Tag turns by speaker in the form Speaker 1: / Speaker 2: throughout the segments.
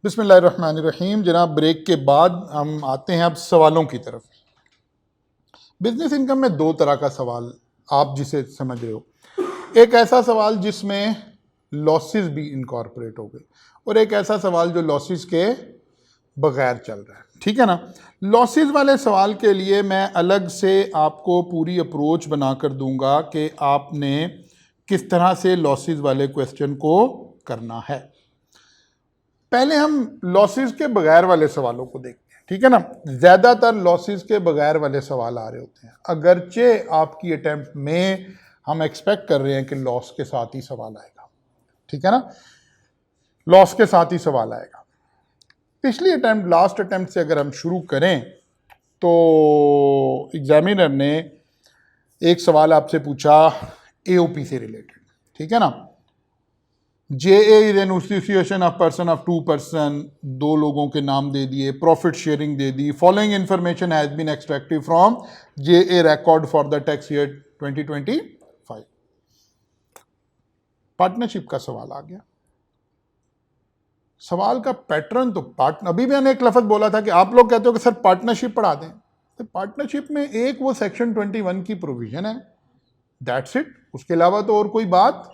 Speaker 1: बिस्मिल्लाहिर्रहमानिर्रहीम। जनाब, ब्रेक के बाद हम आते हैं अब सवालों की तरफ। बिजनेस इनकम में दो तरह का सवाल आप जिसे समझ रहे हो, एक ऐसा सवाल जिसमें लॉसेस भी इनकॉर्पोरेट हो गए और एक ऐसा सवाल जो लॉसेस के बगैर चल रहा है। ठीक है ना। लॉसेस वाले सवाल के लिए मैं अलग से आपको पूरी अप्रोच बनाकर दूंगा कि आपने किस तरह से लॉसेस वाले क्वेश्चन को करना है। पहले हम लॉसेस के बगैर वाले सवालों को देखते हैं। ठीक है ना। ज्यादातर लॉसेस के बगैर वाले सवाल आ रहे होते हैं, अगरचे आपकी अटेम्प्ट में हम एक्सपेक्ट कर रहे हैं कि लॉस के साथ ही सवाल आएगा। ठीक है ना, लॉस के साथ ही सवाल आएगा। पिछली अटेम्प्ट, लास्ट अटेम्प्ट से अगर हम शुरू करें तो एग्जामिनर ने एक सवाल आपसे पूछा एओपी से रिलेटेड। ठीक है ना। JA is an association of person of two person, दो लोगों के नाम दे दिए, प्रॉफिट शेयरिंग दे दी। Following information has been extracted from JA record for the tax year 2025। Partnership का सवाल आ गया। सवाल का पैटर्न तो अभी मैंने एक लफ्ज बोला था कि आप लोग कहते हो कि सर पार्टनरशिप पढ़ा दें, तो पार्टनरशिप में एक वो सेक्शन 21 की प्रोविजन है, दैट्स इट। उसके अलावा तो और कोई बात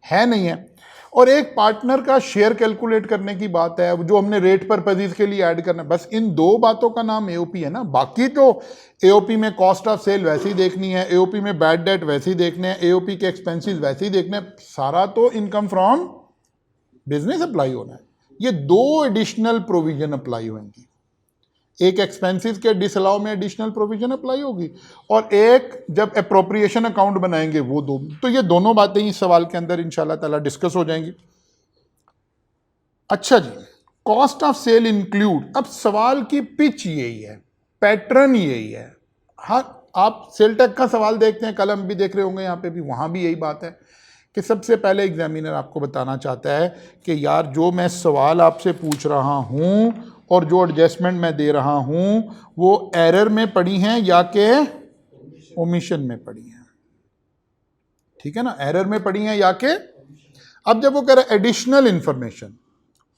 Speaker 1: है नहीं है। और एक पार्टनर का शेयर कैलकुलेट करने की बात है जो हमने रेट पर परचेज के लिए ऐड करना है। बस इन दो बातों का नाम एओपी है ना। बाकी तो एओपी में कॉस्ट ऑफ सेल वैसे ही देखनी है, एओपी में बैड डेट वैसे ही देखने हैं, एओपी के एक्सपेंसेस वैसे ही देखने हैं। सारा तो इनकम फ्रॉम बिजनेस अप्लाई होना है। ये दो एडिशनल प्रोविजन अप्लाई होंगी, एक एक्सपेंसेस के डिसअलाउ में एडिशनल प्रोविजन अप्लाई होगी और एक जब अप्रोप्रिएशन अकाउंट बनाएंगे वो दो। तो ये दोनों बातें इस सवाल के अंदर इंशाल्लाह ताला डिस्कस हो जाएंगी। अच्छा जी, कॉस्ट ऑफ सेल इंक्लूड। अब सवाल की पिच यही है, पैटर्न यही है। हाँ, आप सेल टैक्स का सवाल देखते हैं, कल हम भी देख रहे होंगे, यहाँ पे भी, वहां भी यही बात है कि सबसे पहले एग्जामिनर आपको बताना चाहता है कि यार जो मैं सवाल आपसे पूछ रहा हूं और जो एडजस्टमेंट मैं दे रहा हूं वो एरर में पड़ी हैं या के ओमिशन में पड़ी हैं। ठीक है ना, एरर में पड़ी हैं या के। अब जब वो कह रहा है additional information,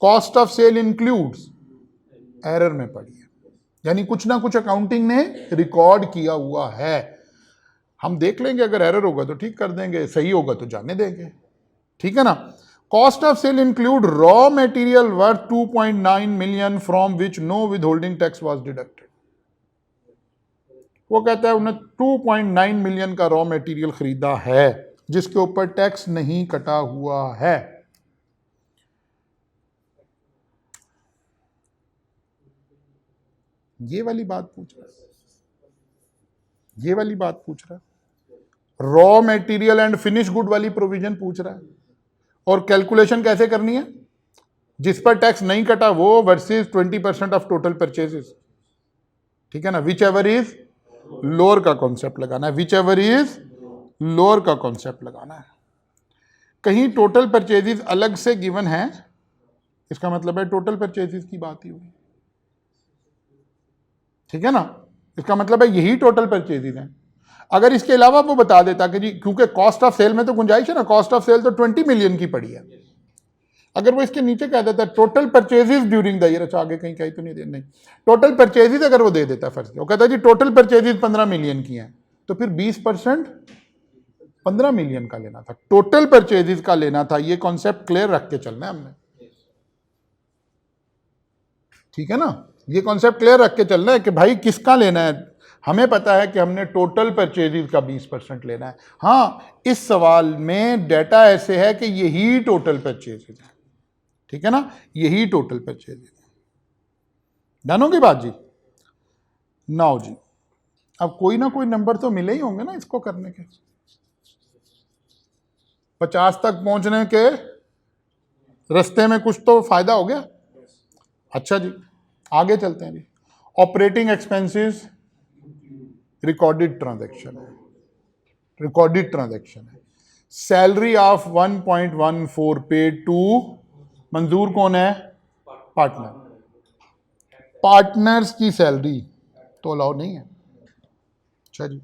Speaker 1: cost of sale includes, error में पड़ी है, यानी कुछ ना कुछ अकाउंटिंग ने रिकॉर्ड किया हुआ है। हम देख लेंगे, अगर एरर होगा तो ठीक कर देंगे, सही होगा तो जाने देंगे। ठीक है ना। Cost of sale include raw material worth 2.9 million from which no withholding tax was deducted. वो कहता है उन्हें 2.9 मिलियन का रॉ मटेरियल खरीदा है जिसके ऊपर टैक्स नहीं कटा हुआ है। ये वाली बात पूछ रहा है, ये वाली बात पूछ रहा है। Raw material and finish good वाली प्रोविजन पूछ रहा है। और कैलकुलेशन कैसे करनी है, जिस पर टैक्स नहीं कटा वो वर्सेस 20% ऑफ टोटल परचेजेस। ठीक है ना। विच एवर इज लोअर का कॉन्सेप्ट लगाना है, विच एवर इज लोअर का कॉन्सेप्ट लगाना है। कहीं टोटल परचेजेस अलग से गिवन है, इसका मतलब है टोटल परचेजेस की बात ही हुई। ठीक है ना, इसका मतलब है यही टोटल परचेजेस हैं। अगर इसके अलावा वो बता देता कि जी क्योंकि कॉस्ट ऑफ सेल में तो गुंजाइश है ना, कॉस्ट ऑफ सेल तो 20 मिलियन की पड़ी है, अगर वो इसके नीचे कह देता total purchases during the year, अच्छा आगे कहीं कहीं तो नहीं दे, नहीं टोटल परचेजेस अगर वो दे देता फर्ज, वो कहता जी टोटल परचेजेस 15 मिलियन की हैं, तो फिर 20% 15 मिलियन का लेना था, टोटल परचेजेस का लेना था। ये कॉन्सेप्ट क्लियर रख के चलना है हमने। ठीक है ना, ये कॉन्सेप्ट क्लियर रख के चलना है कि भाई किसका लेना है। हमें पता है कि हमने टोटल परचेजेस का 20% लेना है। हाँ, इस सवाल में डेटा ऐसे है कि यही टोटल परचेजेस है। ठीक है ना, यही टोटल परचेजेस है। डन होगी बात जी। नाउ जी, अब कोई ना कोई नंबर तो मिले ही होंगे ना इसको करने के। 50 तक पहुंचने के रास्ते में कुछ तो फायदा हो गया। अच्छा जी, आगे चलते हैं जी। ऑपरेटिंग एक्सपेंसेस रिकॉर्डेड ट्रांजैक्शन है, रिकॉर्डेड ट्रांजैक्शन है। Salary of 1.14 paid to, Manzoor कौन है, पार्टनर। पार्टनर्स की सैलरी तो अलाउ नहीं है। अच्छा जी,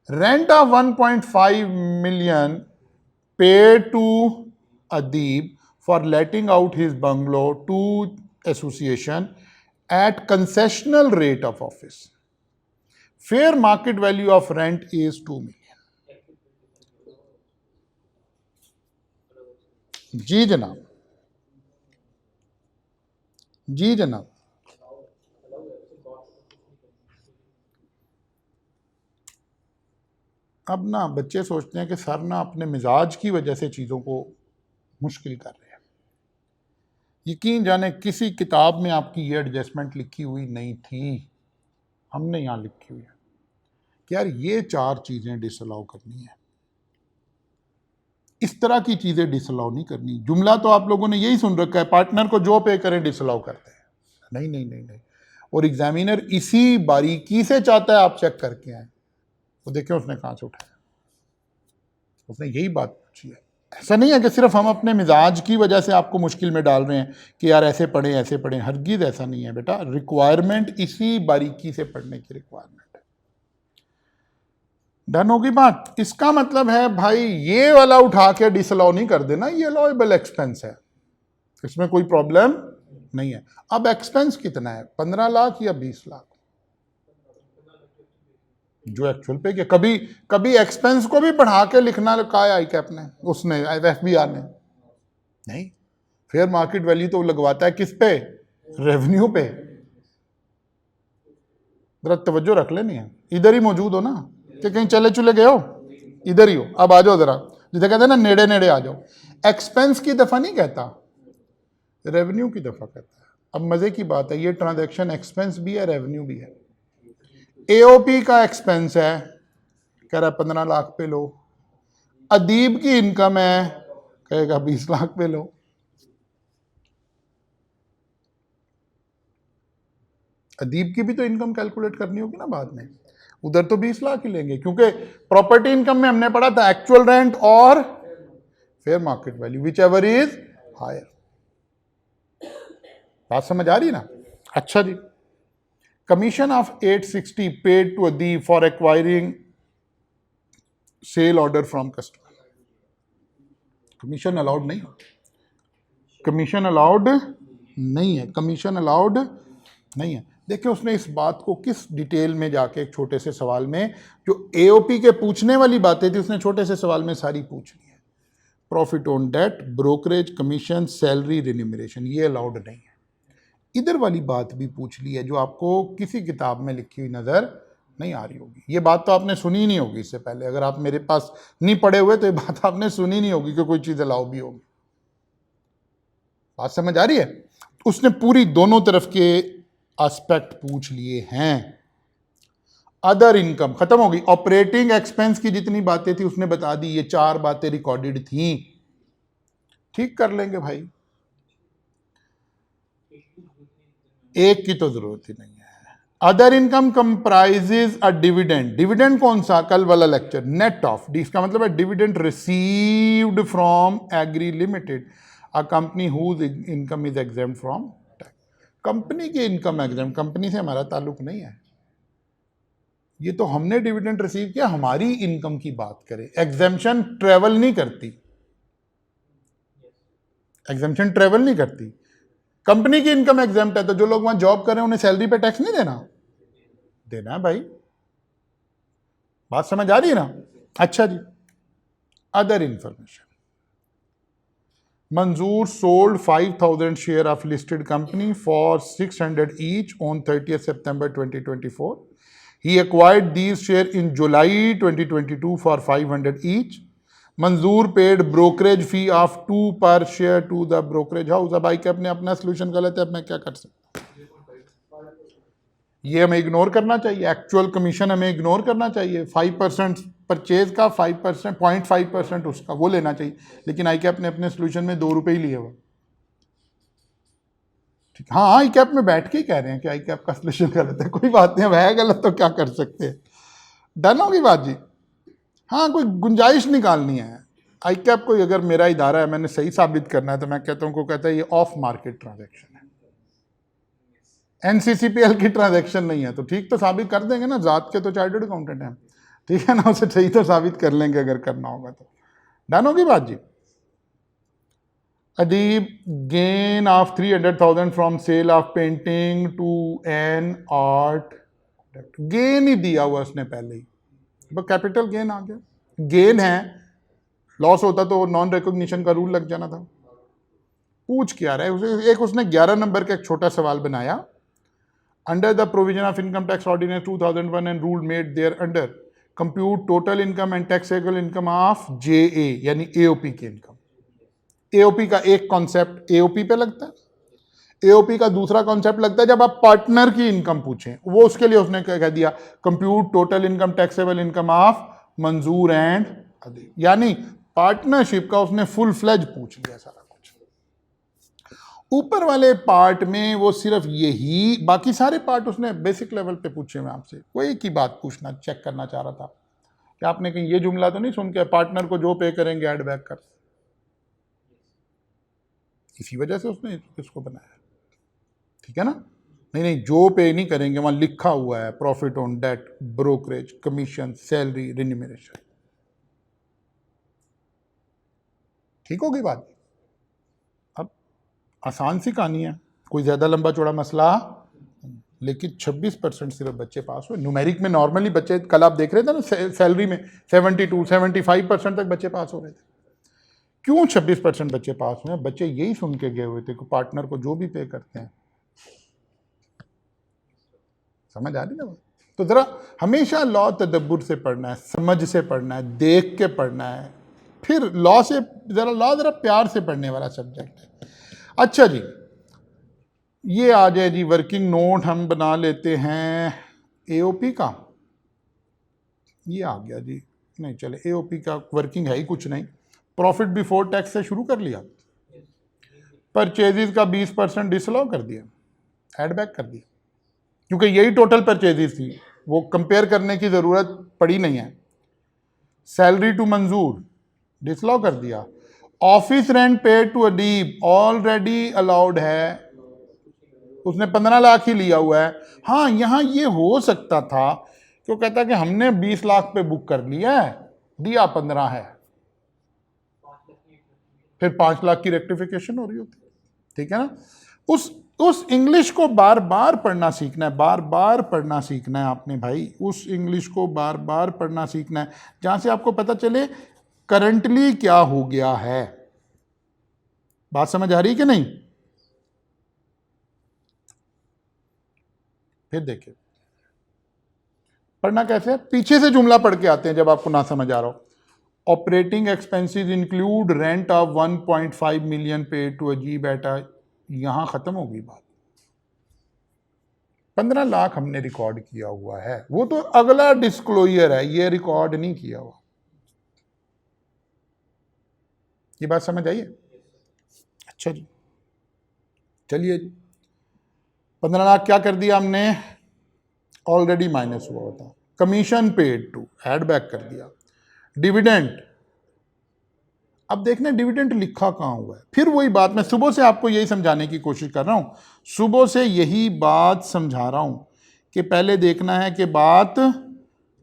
Speaker 1: rent of 1.5 million paid to Adeeb for letting out his bungalow to association at concessional rate of office. Fair market value of rent is 2 million. जी जनाब, जी जनाब। अब ना बच्चे सोचते हैं कि सर ना अपने मिजाज की वजह से चीज़ों को मुश्किल कर रहे हैं। यकीन जाने किसी किताब में आपकी ये एडजस्टमेंट लिखी हुई नहीं थी, हमने यहाँ लिखी हुई है कि यार ये 4 चीज़ें डिसअलाउ करनी है, इस तरह की चीज़ें डिसअलाउ नहीं करनी। जुमला तो आप लोगों ने यही सुन रखा है, पार्टनर को जो पे करें डिसअलाउ करते हैं। नहीं नहीं नहीं नहीं, और एग्जामिनर इसी बारीकी से चाहता है आप चेक करके आए। वो देखें उसने कहाँ से उठाया, उसने यही बात पूछी है। ऐसा नहीं है कि सिर्फ हम अपने मिजाज की वजह से आपको मुश्किल में डाल रहे हैं कि यार ऐसे पढ़ें ऐसे पढ़ें, हरगिज़ ऐसा नहीं है बेटा। रिक्वायरमेंट इसी बारीकी से पढ़ने की रिक्वायरमेंट है। डन होगी बात। इसका मतलब है भाई ये वाला उठा के डिसअलाउ नहीं कर देना, ये अलाउएबल एक्सपेंस है, इसमें कोई प्रॉब्लम नहीं है। अब एक्सपेंस कितना है, 15 लाख या 20 लाख जो एक्चुअल पे किया। कभी कभी एक्सपेंस को भी बढ़ा के लिखना कहा है ICAP ने, उसने FBR ने नहीं। फेयर मार्केट वैल्यू तो लगवाता है किस पे, रेवेन्यू पे। जरा तवज्जो रख लेनी है, इधर ही मौजूद हो ना कि कहीं चले चुले गए हो, इधर ही हो। अब आ जाओ जरा, जिसे कहते हैं ना नेड़े नेड़े आ जाओ। एक्सपेंस की दफा नहीं कहता, रेवेन्यू की दफा कहता है। अब मजे की बात है, ये ट्रांजैक्शन एक्सपेंस भी है रेवेन्यू भी है। AOP का एक्सपेंस है, कह रहा है 15 लाख पे लो। अदीब की इनकम है, कहेगा 20 लाख पे लो। अदीब की भी तो इनकम कैलकुलेट करनी होगी ना बाद में, उधर तो 20 लाख ही लेंगे, क्योंकि प्रॉपर्टी इनकम में हमने पढ़ा था एक्चुअल रेंट और fair market value, which ever is higher. बात समझ आ रही ना? अच्छा जी। Commission of 860 paid to Adeeb for acquiring sale order from customer. Commission allowed नहीं, कमीशन अलाउड नहीं है, कमीशन अलाउड नहीं है। देखिए उसने इस बात को किस डिटेल में जाके एक छोटे से सवाल में, जो AOP के पूछने वाली बातें थी उसने छोटे से सवाल में सारी पूछ ली है। Profit on debt, brokerage, commission, salary, remuneration, ये अलाउड नहीं है। इधर वाली बात भी पूछ ली है जो आपको किसी किताब में लिखी हुई नजर नहीं आ रही होगी। ये बात तो आपने सुनी ही नहीं होगी इससे पहले, अगर आप मेरे पास नहीं पढ़े हुए तो ये बात आपने सुनी नहीं होगी कि कोई चीज अलाउ भी होगी। बात समझ आ रही है? उसने पूरी दोनों तरफ के एस्पेक्ट पूछ लिए हैं। अदर इनकम खत्म होगी, ऑपरेटिंग एक्सपेंस की जितनी बातें थी उसने बता दी, ये 4 बातें रिकॉर्डेड थी। ठीक कर लेंगे भाई, एक की तो जरूरत ही नहीं है। Other income comprises a dividend. Dividend कौन सा, कल वाला लेक्चर, नेट ऑफ, इसका मतलब है dividend received from agri limited, a company whose income is exempt from tax. Company की इनकम एग्जाम, कंपनी से हमारा ताल्लुक नहीं है। ये तो हमने डिविडेंड रिसीव किया, हमारी इनकम की बात करें। एग्जाम्शन ट्रेवल नहीं करती, एग्जाम्शन ट्रेवल नहीं करती। कंपनी की इनकम एग्जाम्प्ट है तो जो लोग वहां जॉब कर रहे हैं उन्हें सैलरी पे टैक्स नहीं देना, देना है भाई। बात समझ आ रही है ना? अच्छा जी। अदर इंफॉर्मेशन, मंजूर sold 5000 share of listed company for 600 each on 30 September 2024. He acquired these shares in July 2022 for 500 each. Manzoor paid brokerage fee of 2 per share to the brokerage house. अब ICAP ने अपना सोल्यूशन गलत है, अब मैं क्या कर सकता हूं? ये हमें इग्नोर करना चाहिए, एक्चुअल कमीशन हमें इग्नोर करना चाहिए। 5% परचेज का 5%, 0.5% उसका वो लेना चाहिए, लेकिन ICAP ने अपने सोल्यूशन में 2 रुपये ही लिए हुआ। ठीक, हाँ ICAP में बैठ के ही कह रहे हैं कि ICAP का सोल्यूशन गलत है, कोई बात नहीं, अब है गलत तो क्या कर सकते हैं। डन होगी बात जी? हाँ, कोई गुंजाइश निकालनी है। ICAP कोई अगर मेरा इदारा है, मैंने सही साबित करना है तो मैं कहता हूँ, को कहता है ये ऑफ मार्केट ट्रांजैक्शन है, NCCPL की ट्रांजैक्शन नहीं है, तो ठीक तो साबित कर देंगे ना, जात के तो चार्टर्ड अकाउंटेंट हैं, ठीक है ना, उसे सही तो साबित कर लेंगे अगर करना होगा तो। डन होगी बात जी? Adeeb, gain of 300,000 from sale of painting to an art. Gain ही दिया हुआ उसने पहले ही, बस कैपिटल गेन आ गया। गेन है, लॉस होता तो नॉन रिकॉग्निशन का रूल लग जाना था। पूछ क्या रहा है एक उसने 11 नंबर का एक छोटा सवाल बनाया। Under the provision of income tax ordinance 2001 and rule made there under compute total income and taxable income of JA यानी एओपी की इनकम। एओपी का एक कॉन्सेप्ट एओपी पे लगता है, एओपी का दूसरा कॉन्सेप्ट लगता है जब आप पार्टनर की इनकम पूछें, वो उसके लिए उसने क्या कह दिया, compute total income taxable income of मंजूर एंड अदीब, यानी पार्टनरशिप का उसने फुल फ्लेज पूछ लिया सारा कुछ। ऊपर वाले पार्ट में वो सिर्फ यही, बाकी सारे पार्ट उसने बेसिक लेवल पे पूछे हुए आपसे। वो एक ही बात पूछना चेक करना चाह रहा था कि आपने कहीं ये जुमला तो नहीं सुन के पार्टनर को जो पे करेंगे ऐड बैक कर, इसी वजह से उसने इसको बनाया, ठीक है ना। नहीं जो पे नहीं करेंगे वहां लिखा हुआ है profit on debt, brokerage, commission, salary, remuneration. ठीक होगी बात। अब आसान सी कहानी है, कोई ज्यादा लंबा चौड़ा मसला, लेकिन 26% सिर्फ बच्चे पास हुए। न्यूमेरिक में नॉर्मली बच्चे, कल आप देख रहे थे ना सैलरी में 72-75% तक बच्चे पास हो रहे थे। क्यों 26% बच्चे पास हुए? बच्चे यही सुन के गए हुए थे कि पार्टनर को जो भी पे करते हैं। समझ आ रही ना? तो जरा हमेशा लॉ तदब्बुर से पढ़ना है, समझ से पढ़ना है, देख के पढ़ना है। फिर लॉ से जरा प्यार से पढ़ने वाला सब्जेक्ट है। अच्छा जी, ये आ जाए जी वर्किंग नोट हम बना लेते हैं एओपी का। ये आ गया जी, नहीं चले एओपी का वर्किंग है ही कुछ नहीं। प्रॉफिट बिफोर टैक्स से शुरू कर लिया, परचेजेस का 20% डिसअलाउ कर दिया, ऐड बैक कर दिया, क्योंकि यही टोटल परचेजेस थी, वो कंपेयर करने की जरूरत पड़ी नहीं है। सैलरी टू मंजूर डिसअलाउ कर दिया। Office rent paid to Adeeb already allowed है, उसने 15 लाख ही लिया हुआ है। हाँ, यहां ये हो सकता था कि वो कहता कि हमने 20 लाख पे बुक कर लिया है, दिया 15 है, फिर 5 लाख की रेक्टिफिकेशन हो रही होती, ठीक है ना। उस इंग्लिश को बार बार पढ़ना सीखना है, बार बार पढ़ना सीखना है आपने भाई। उस इंग्लिश को बार बार पढ़ना सीखना है जहां से आपको पता चले करंटली क्या हो गया है। बात समझ आ रही कि नहीं? फिर देखिए पढ़ना कैसे है, पीछे से जुमला पढ़ के आते हैं जब आपको ना समझ आ रहा हो। Operating expenses include rent of 1.5 million paid to अजीब एट, यहां खत्म हो गई बात। 15 लाख हमने रिकॉर्ड किया हुआ है, वो तो अगला डिस्क्लोजर है, ये रिकॉर्ड नहीं किया हुआ। ये बात समझ आई है? अच्छा जी, चलिए जी, 15 लाख क्या कर दिया हमने, ऑलरेडी माइनस हुआ होता। Commission paid to add back कर दिया। डिविडेंड, अब देखना डिविडेंड लिखा कहां हुआ है। फिर वही बात, मैं सुबह से आपको यही समझाने की कोशिश कर रहा हूं, सुबह से यही बात समझा रहा हूं कि पहले देखना है कि बात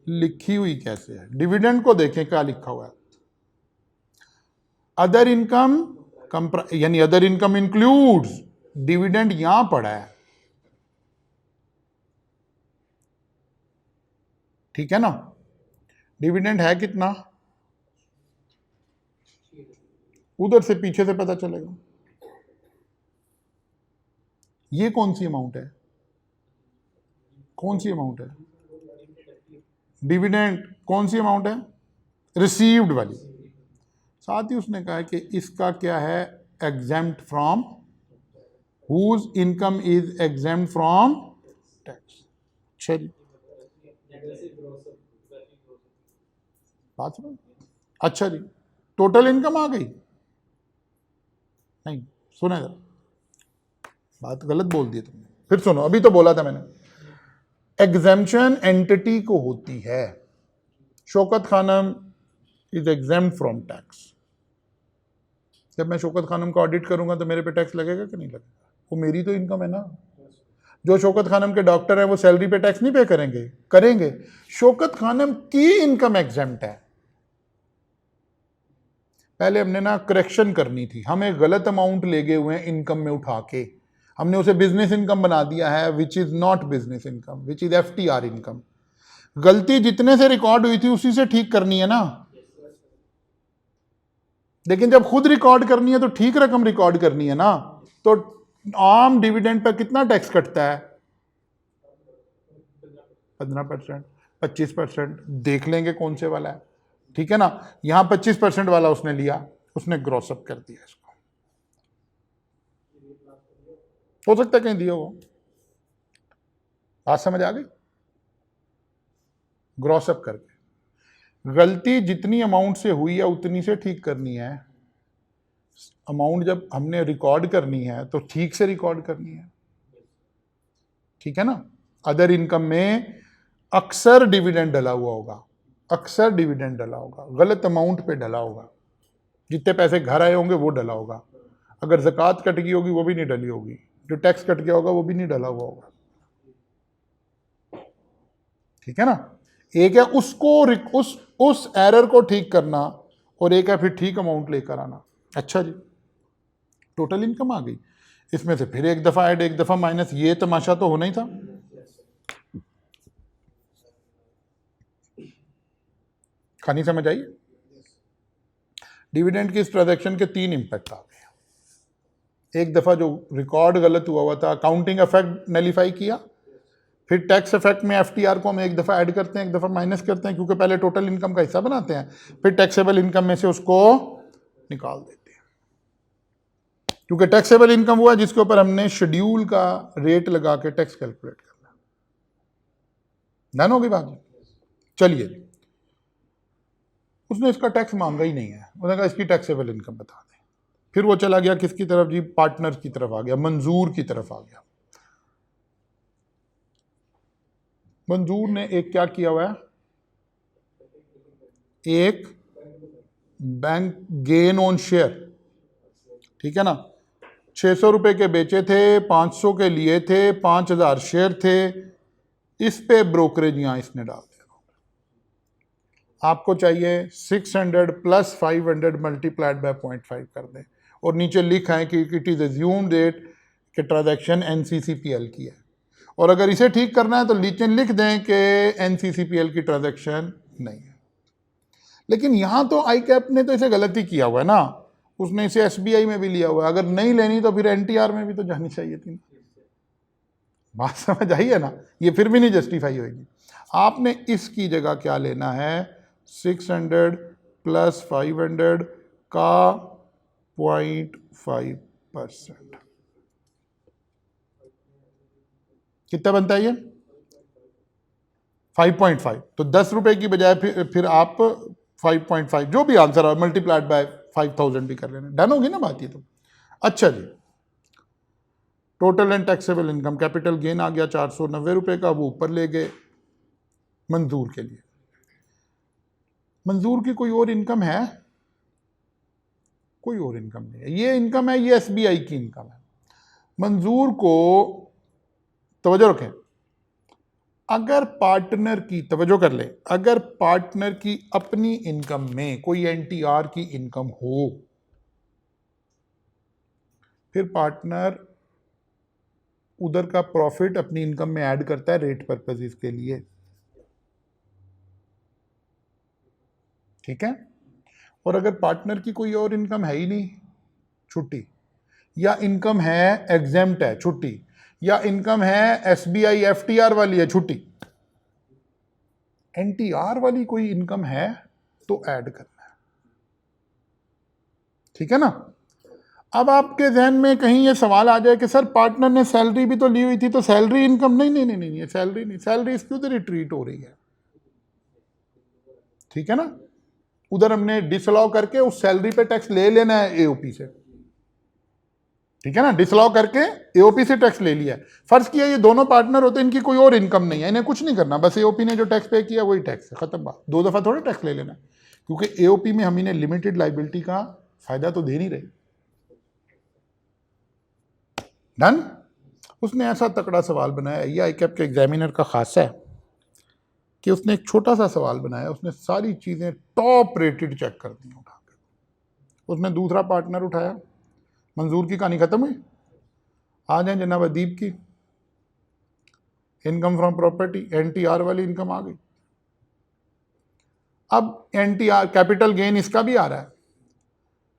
Speaker 1: लिखी हुई कैसे है। डिविडेंड को देखें क्या लिखा हुआ है। अदर इनकम यानी अदर इनकम इंक्लूड्स, डिविडेंड यहां पड़ा है, ठीक है ना। डिविडेंड है कितना, उधर से पीछे से पता चलेगा। ये कौन सी अमाउंट है, कौन सी अमाउंट है डिविडेंड, कौन सी अमाउंट है, रिसीव्ड वाली। साथ ही उसने कहा है कि इसका क्या है, exempt from, whose income is exempt from tax. चलिए बात सुनो। अच्छा जी, टोटल इनकम आ गई, नहीं सुने जरा, बात गलत बोल दी तुमने, फिर सुनो, अभी तो बोला था मैंने। एग्जेम्पशन एंटिटी को होती है, Shaukat Khanum is exempt from tax. जब मैं शौकत खानम को ऑडिट करूंगा तो मेरे पे टैक्स लगेगा कि नहीं लगेगा? वो मेरी तो इनकम है ना। जो शौकत खानम के डॉक्टर हैं वो सैलरी पे टैक्स नहीं पे करेंगे? करेंगे। शौकत खानम की इनकम एग्जेम्प्ट है, पहले हमने ना करेक्शन करनी थी, हम एक गलत अमाउंट ले गए हुए हैं इनकम में उठा के, हमने उसे बिजनेस इनकम बना दिया है, which is not business income, which is FTR income. गलती जितने से रिकॉर्ड हुई थी उसी से ठीक करनी है ना, लेकिन जब खुद रिकॉर्ड करनी है तो ठीक रकम रिकॉर्ड करनी है ना। तो आम डिविडेंड पर कितना टैक्स कटता है? 15%, 25%, देख लेंगे कौन से वाला है, ठीक है ना। यहां 25% वाला उसने लिया, उसने ग्रॉसअप कर दिया इसको, हो सकता है कहीं दिया हो, बात समझ आ गई? ग्रॉसअप करके गलती जितनी अमाउंट से हुई है उतनी से ठीक करनी है। अमाउंट जब हमने रिकॉर्ड करनी है तो ठीक से रिकॉर्ड करनी है, ठीक है ना। अदर इनकम में अक्सर डिविडेंड डला हुआ होगा, अक्सर डिविडेंड डला होगा, गलत अमाउंट पे डला होगा, जितने पैसे घर आए होंगे वो डला होगा, अगर ज़कात कट गई होगी वो भी नहीं डली होगी, जो टैक्स कट गया होगा वो भी नहीं डला हुआ होगा, ठीक है ना। एक है उसको उस एरर को ठीक करना, और एक है फिर ठीक अमाउंट लेकर आना। अच्छा जी, टोटल इनकम आ गई, इसमें से फिर एक दफा ऐड एक दफा माइनस, ये तमाशा तो होना ही था। कहानी समझ आई? डिविडेंड की इस ट्रांजैक्शन के 3 इंपैक्ट आ गए। एक दफा जो रिकॉर्ड गलत हुआ था, अकाउंटिंग इफेक्ट नलीफाई किया, फिर टैक्स इफेक्ट में FTR को हम एक दफा ऐड करते हैं एक दफा माइनस करते हैं, क्योंकि पहले टोटल इनकम का हिस्सा बनाते हैं, फिर टैक्सेबल इनकम में से उसको निकाल देते हैं, क्योंकि टैक्सेबल इनकम हुआ जिसके ऊपर हमने शेड्यूल का रेट लगा के टैक्स कैलकुलेट करना। डन होगी बात? चलिए, उसने इसका टैक्स मांगा ही नहीं है, उसने कहा इसकी टैक्सेबल इनकम बता दें। फिर वो चला गया किसकी तरफ जी? पार्टनर की तरफ आ गया, मंजूर की तरफ आ गया। मंजूर ने एक क्या किया हुआ है? एक बैंक गेन ऑन शेयर, ठीक है ना। 600 रुपए के बेचे थे, 500 के लिए थे, 5000 शेयर थे, इस पे ब्रोकरेज यहां इसने डाल दिया। आपको चाहिए 600 प्लस 500 मल्टीप्लाइड बाय 0.5 कर दें, और नीचे लिखा है कि इट इज एज्यूम्ड डेट कि ट्रांजैक्शन NCCPL की है, और अगर इसे ठीक करना है तो नीचे लिख दें कि NCCPL की ट्रांजैक्शन नहीं है। लेकिन यहां तो ICAP ने तो इसे गलती किया हुआ है ना, उसने इसे SBI में भी लिया हुआ है, अगर नहीं लेनी तो फिर NTR में भी तो जानी चाहिए थी। बात समझ आई है ना, ये फिर भी नहीं जस्टिफाई होगी। आपने इसकी जगह क्या लेना है? 600 प्लस 500 का 0.5%, कितना बनता है ये? 5.5। तो 10 रुपए की बजाय फिर आप 5.5 जो भी आंसर है मल्टीप्लाइड बाय 5000 भी कर लेना। डन होगी ना बात ये तो। अच्छा जी, total and taxable income, capital gain आ गया 490 रुपए का, वो ऊपर ले गए मंजूर के लिए। मंजूर की कोई और इनकम है? कोई और इनकम नहीं है, ये इनकम है, ये SBI की इनकम है। मंजूर को तवज्जो रखें, अगर पार्टनर की, तवज्जो कर ले, अगर पार्टनर की अपनी इनकम में कोई NTR की इनकम हो, फिर पार्टनर उधर का प्रॉफिट अपनी इनकम में ऐड करता है रेट पर्पसेस के लिए, ठीक है। और अगर पार्टनर की कोई और इनकम है ही नहीं, छुट्टी, या इनकम है एग्जेम्प्ट है, छुट्टी, या इनकम है SBI FTR वाली है, छुट्टी, NTR वाली कोई इनकम है तो ऐड करना है, ठीक है ना। अब आपके जहन में कहीं ये सवाल आ जाए कि सर पार्टनर ने सैलरी भी तो ली हुई थी, तो सैलरी इनकम नहीं, नहीं नहीं नहीं, ये सैलरी नहीं, सैलरी इसकी उधर ही ट्रीट हो रही है, ठीक है ना। उधर हमने डिसअलाउ करके उस सैलरी पे टैक्स ले लेना है AOP से, ठीक है ना। डिसअलाउ करके AOP से टैक्स ले लिया है। फर्ज किया ये दोनों पार्टनर होते हैं, इनकी कोई और इनकम नहीं है, इन्हें कुछ नहीं करना, बस AOP ने जो टैक्स पे किया वही टैक्स है, खत्म बात। 2 दफा थोड़े टैक्स ले लेना, क्योंकि AOP में हम इन्हें लिमिटेड लाइबिलिटी का फायदा तो दे नहीं रहे। डन। उसने ऐसा तकड़ा सवाल बनाया, ये ICAP के एग्जामिनर का खासा है कि उसने एक छोटा सा सवाल बनाया, उसने सारी चीजें टॉप रेटेड चेक कर दी उठा के, उसने दूसरा पार्टनर उठाया, मंजूर की कहानी खत्म हुई। आ जाए जनाब अदीब की, इनकम फ्रॉम प्रॉपर्टी, एनटीआर वाली इनकम आ गई। अब एनटीआर कैपिटल गेन इसका भी आ रहा है,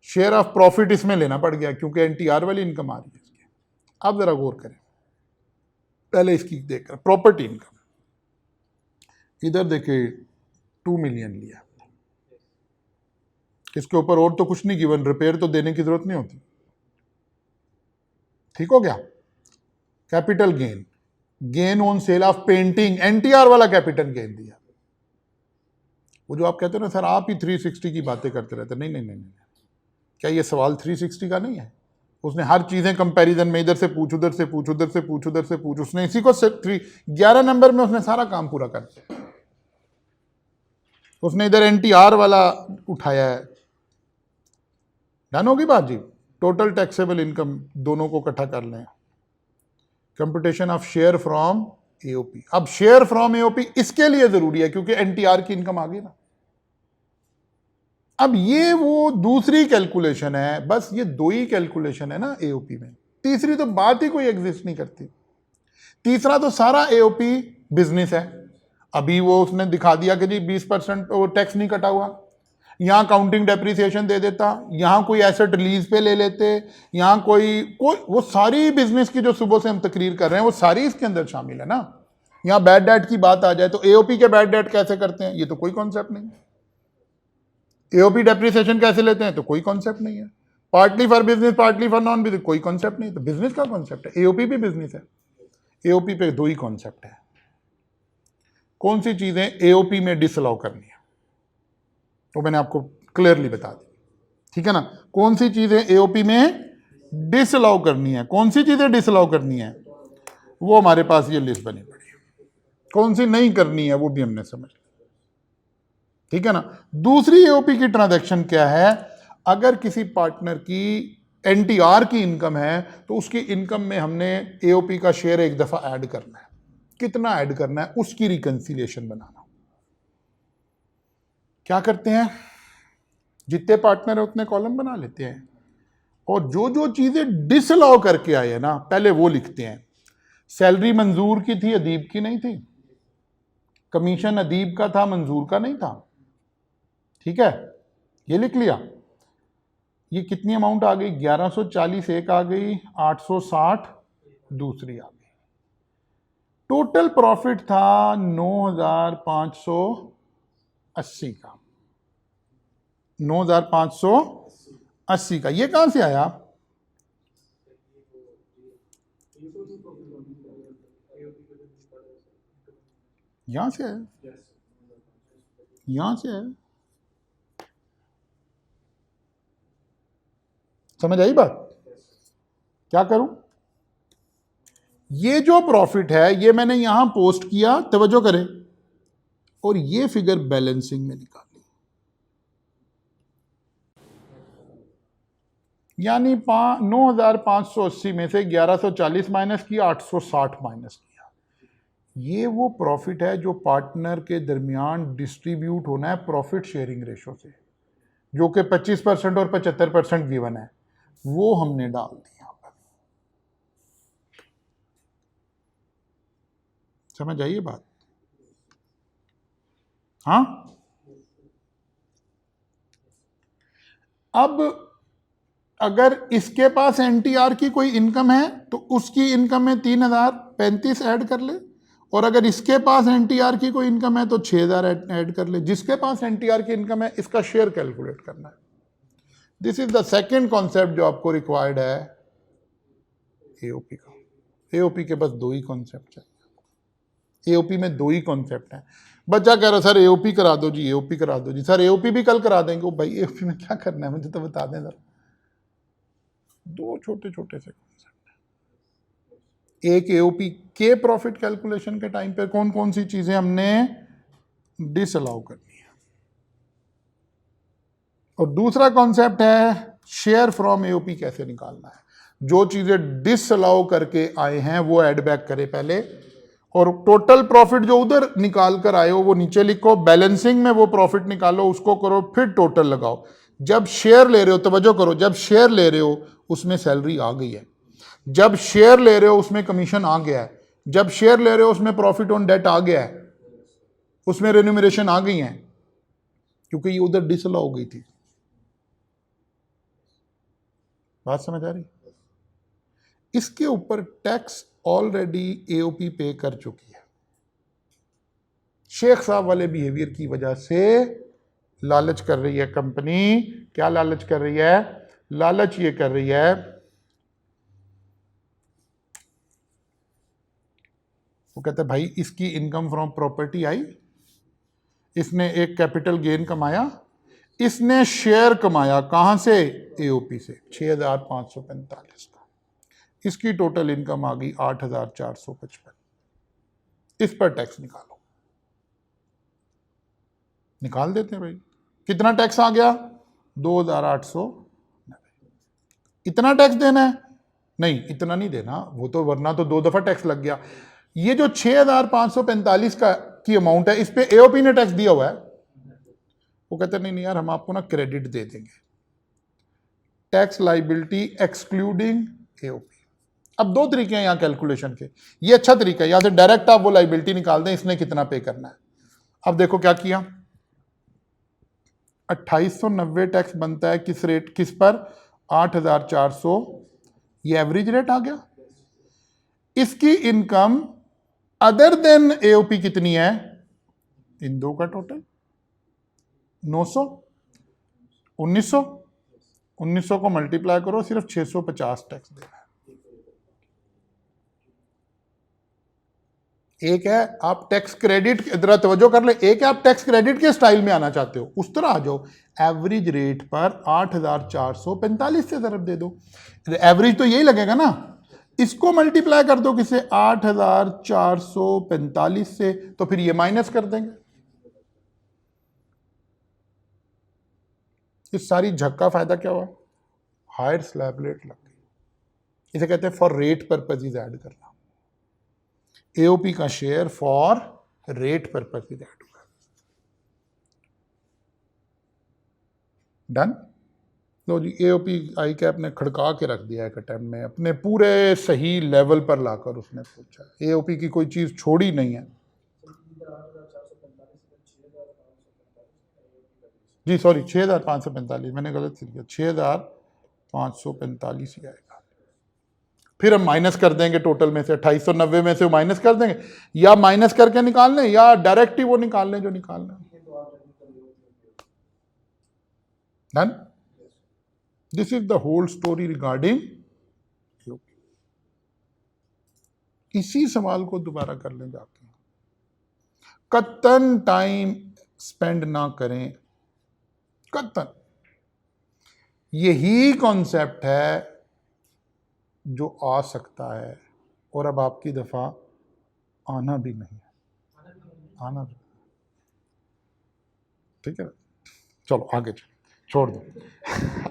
Speaker 1: शेयर ऑफ प्रॉफिट इसमें लेना पड़ गया क्योंकि एनटीआर वाली इनकम आ रही है इसकी। अब जरा गौर करें, पहले इसकी देखकर प्रॉपर्टी इनकम, इधर देखिए 2 मिलियन लिया, इसके ऊपर और तो कुछ नहीं गिवन, रिपेयर तो देने की जरूरत नहीं होती, ठीक हो गया। Capital gain, gain on sale of painting, NTR वाला कैपिटल गेन दिया। वो जो आप कहते हो ना सर आप ही 360 की बातें करते रहते, नहीं नहीं नहीं नहीं, क्या ये सवाल 360 का नहीं है? उसने हर चीजें कंपैरिजन में इधर से पूछ, उधर से पूछ, उधर से पूछ, उधर से पूछ, उसने इसी को 11 नंबर में उसने सारा काम पूरा कर दिया। उसने इधर एनटीआर वाला उठाया है, डन होगी बात जी। टोटल टैक्सेबल इनकम दोनों को इकट्ठा कर लें, computation of share from AOP. अब शेयर फ्रॉम एओपी इसके लिए जरूरी है क्योंकि एनटीआर की इनकम आ गई ना। अब ये वो दूसरी कैलकुलेशन है, बस ये 2 ही कैलकुलेशन है ना एओपी में, तीसरी तो बात ही कोई एग्जिस्ट नहीं करती। तीसरा तो सारा एओपी बिजनेस है। अभी वो उसने दिखा दिया कि जी 20% वो टैक्स नहीं कटा हुआ, यहां काउंटिंग डेप्रिसिएशन दे देता, यहां कोई एसेट लीज पे ले लेते, यहां कोई वो सारी बिजनेस की जो सुबह से हम तकरीर कर रहे हैं वो सारी इसके अंदर शामिल है ना। यहां बैड डेट की बात आ जाए तो एओपी के बैड डेट कैसे करते हैं, ये तो कोई कॉन्सेप्ट नहीं। एओपी डेप्रिसिएशन कैसे लेते हैं, तो कोई कॉन्सेप्ट नहीं है। Partly for business, partly for non business, कोई कॉन्सेप्ट नहीं। तो बिजनेस का कॉन्सेप्ट है, एओपी भी बिजनेस है। एओपी पे 2 ही कॉन्सेप्ट है। कौन सी चीजें एओपी में डिसअलाउ करनी है तो मैंने आपको क्लियरली बता दी, ठीक है ना। कौन सी चीजें एओपी में डिसअलाउ करनी है, कौन सी चीजें डिसअलाउ करनी है, वो हमारे पास ये लिस्ट बनी पड़ी है। कौन सी नहीं करनी है वो भी हमने समझ लिया, ठीक है ना। दूसरी एओपी की ट्रांजैक्शन क्या है, अगर किसी पार्टनर की एनटीआर की इनकम है तो उसकी इनकम में हमने एओपी का शेयर एक दफा ऐड करना है। कितना ऐड करना है, उसकी रिकंसिलिएशन बनाना। क्या करते हैं, जितने पार्टनर है उतने कॉलम बना लेते हैं और जो जो चीजें डिसअलाउ करके आए हैं ना पहले वो लिखते हैं। सैलरी मंजूर की थी, अदीब की नहीं थी। कमीशन अदीब का था, मंजूर का नहीं था, ठीक है, ये लिख लिया। ये कितनी अमाउंट आ गई, 1140 एक आ गई, 860 दूसरी आ गई। टोटल प्रॉफिट था 9580 का, 9580 का। ये कहां से आया, यहां से आया, यहां से आया। समझ आई बात। क्या करूं, ये जो प्रॉफिट है ये मैंने यहां पोस्ट किया, तवज्जो करें, और ये फिगर बैलेंसिंग में निकाली, यानी 9580 में से 1140 माइनस किया, 860 माइनस किया। ये वो प्रॉफिट है जो पार्टनर के दरमियान डिस्ट्रीब्यूट होना है प्रॉफिट शेयरिंग रेशो से, जो कि 25% और 75% गिवन है, वो हमने डाल दिया। समझ आइए बात। हाँ, अब अगर इसके पास एनटीआर की कोई इनकम है तो उसकी इनकम में 3035 ऐड कर ले, और अगर इसके पास एनटीआर की कोई इनकम है तो 6000 ऐड कर ले। जिसके पास एनटीआर की इनकम है इसका शेयर कैलकुलेट करना है। This is the second concept जो आपको रिक्वायर्ड है एओपी का। एओपी के बस 2 ही कॉन्सेप्ट है, एओपी में 2 ही कॉन्सेप्ट हैं। बच्चा कह रहा सर एओपी करा दो जी, एओपी करा दो जी। सर एओपी भी कल करा देंगे। भाई एओपी में क्या करना है मुझे तो बता दें सर। 2 छोटे छोटे से कॉन्सेप्ट हैं। एक एओपी के प्रॉफिट कैलकुलेशन के टाइम पे कौन कौन सी चीजें हमने डिसअलाउ करनी है, और दूसरा कॉन्सेप्ट है शेयर फ्रॉम एओपी कैसे निकालना है। जो चीजें डिसअलाउ करके आए हैं वो ऐड बैक करे पहले, और टोटल प्रॉफिट जो उधर निकाल कर आए हो वो नीचे लिखो, बैलेंसिंग में वो प्रॉफिट निकालो, उसको करो, फिर टोटल लगाओ। जब शेयर ले रहे हो, तवज्जो करो, जब शेयर ले रहे हो उसमें सैलरी आ गई है, जब शेयर ले रहे हो उसमें कमीशन आ गया है, जब शेयर ले रहे हो उसमें प्रॉफिट ऑन डेट आ गया है, उसमें रेन्यूमरेशन आ गई है, क्योंकि ये उधर डिसअलाउ हो गई थी। बात समझ आ रही? इसके ऊपर टैक्स ऑलरेडी एओपी पे कर चुकी है। शेख साहब वाले बिहेवियर की वजह से लालच कर रही है कंपनी। क्या लालच कर रही है? लालच ये कर रही है, वो कहते हैं भाई इसकी इनकम फ्रॉम प्रॉपर्टी आई, इसने एक कैपिटल गेन कमाया, इसने शेयर कमाया कहां से? एओपी से, 6545 का। इसकी टोटल इनकम आ गई 8455। इस पर टैक्स निकालो। निकाल देते हैं भाई। कितना टैक्स आ गया? 2800। इतना टैक्स देना है? नहीं, इतना नहीं देना, वो तो वरना तो 2 दफा टैक्स लग गया। ये जो 6545 का की अमाउंट है, इस पे एओपी ने टैक्स दिया हुआ है। वो कहते नहीं यार, हम आपको ना क्रेडिट दे देंगे, टैक्स लाइबिलिटी एक्सक्लूडिंग एओपी। अब 2 तरीके हैं यहाँ कैलकुलेशन के। ये अच्छा तरीका है, यहां से डायरेक्ट आप वो लाइबिलिटी निकाल दें, इसने कितना पे करना है। अब देखो क्या किया, 2890 टैक्स बनता है किस रेट, किस पर? 8400। ये एवरेज रेट आ गया। इसकी इनकम अदर देन एओपी कितनी है? इन दो का टोटल 900, 1900। 1900 को मल्टीप्लाई करो, सिर्फ 650 टैक्स देना है। एक है आप टैक्स क्रेडिट, जरा तवज्जो कर ले, एक है आप टैक्स क्रेडिट के स्टाइल में आना चाहते हो, उस तरह आ जाओ। एवरेज रेट पर 8445 से ज़रब दे दो, एवरेज तो यही लगेगा ना। इसको मल्टीप्लाई कर दो किसे? 8445 से, तो फिर ये माइनस कर देंगे। इस सारी झक का फायदा क्या हुआ? हायर स्लैब रेट लग गई। इसे कहते हैं फॉर रेट पर्पसेस ऐड करना। एओपी का share for rate purposes add हुआ। डन। लो जी, एओपी आई कैप ने खड़का के रख दिया एक अटेम्प्ट में, अपने पूरे सही लेवल पर लाकर उसने पूछा। एओपी की कोई चीज छोड़ी नहीं है। जी सॉरी, 6545, मैंने गलत लिखा, 6545 ही आएगा। फिर हम माइनस कर देंगे टोटल में से, 2890 में से माइनस कर देंगे, या माइनस करके निकाल लें या डायरेक्ट ही वो निकाल लें जो निकालना है। Done. This is the whole story regarding. इसी सवाल को दोबारा कर लें जाके, कतन टाइम स्पेंड ना करें, कतन। यही कॉन्सेप्ट है जो आ सकता है, और अब आपकी दफा आना भी नहीं है, आना भी। ठीक है, चलो आगे चलो, छोड़ दो।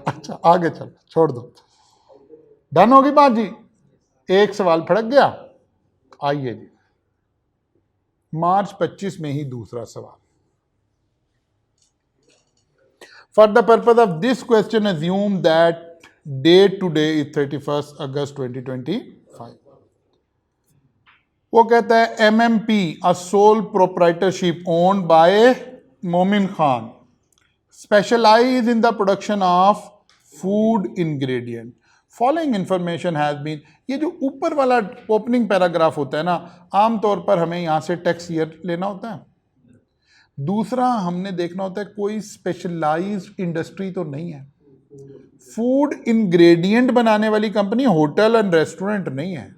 Speaker 1: अच्छा आगे चलो, छोड़ दो। डन होगी बात जी। एक सवाल फड़क गया। आइए जी, मार्च 25 में ही दूसरा सवाल। For the purpose of this question assume that date today is 31st August 2025। वो कहता है MMP a sole proprietorship owned by मोमिन Khan specialize in the production of food ingredient, following information has been। ये जो ऊपर वाला ओपनिंग पैराग्राफ होता है ना, आमतौर पर हमें यहां से टैक्स ईयर लेना होता है। दूसरा हमने देखना होता है कोई स्पेशलाइज्ड इंडस्ट्री तो नहीं है, फूड इंग्रेडिएंट बनाने वाली कंपनी होटल एंड रेस्टोरेंट नहीं है,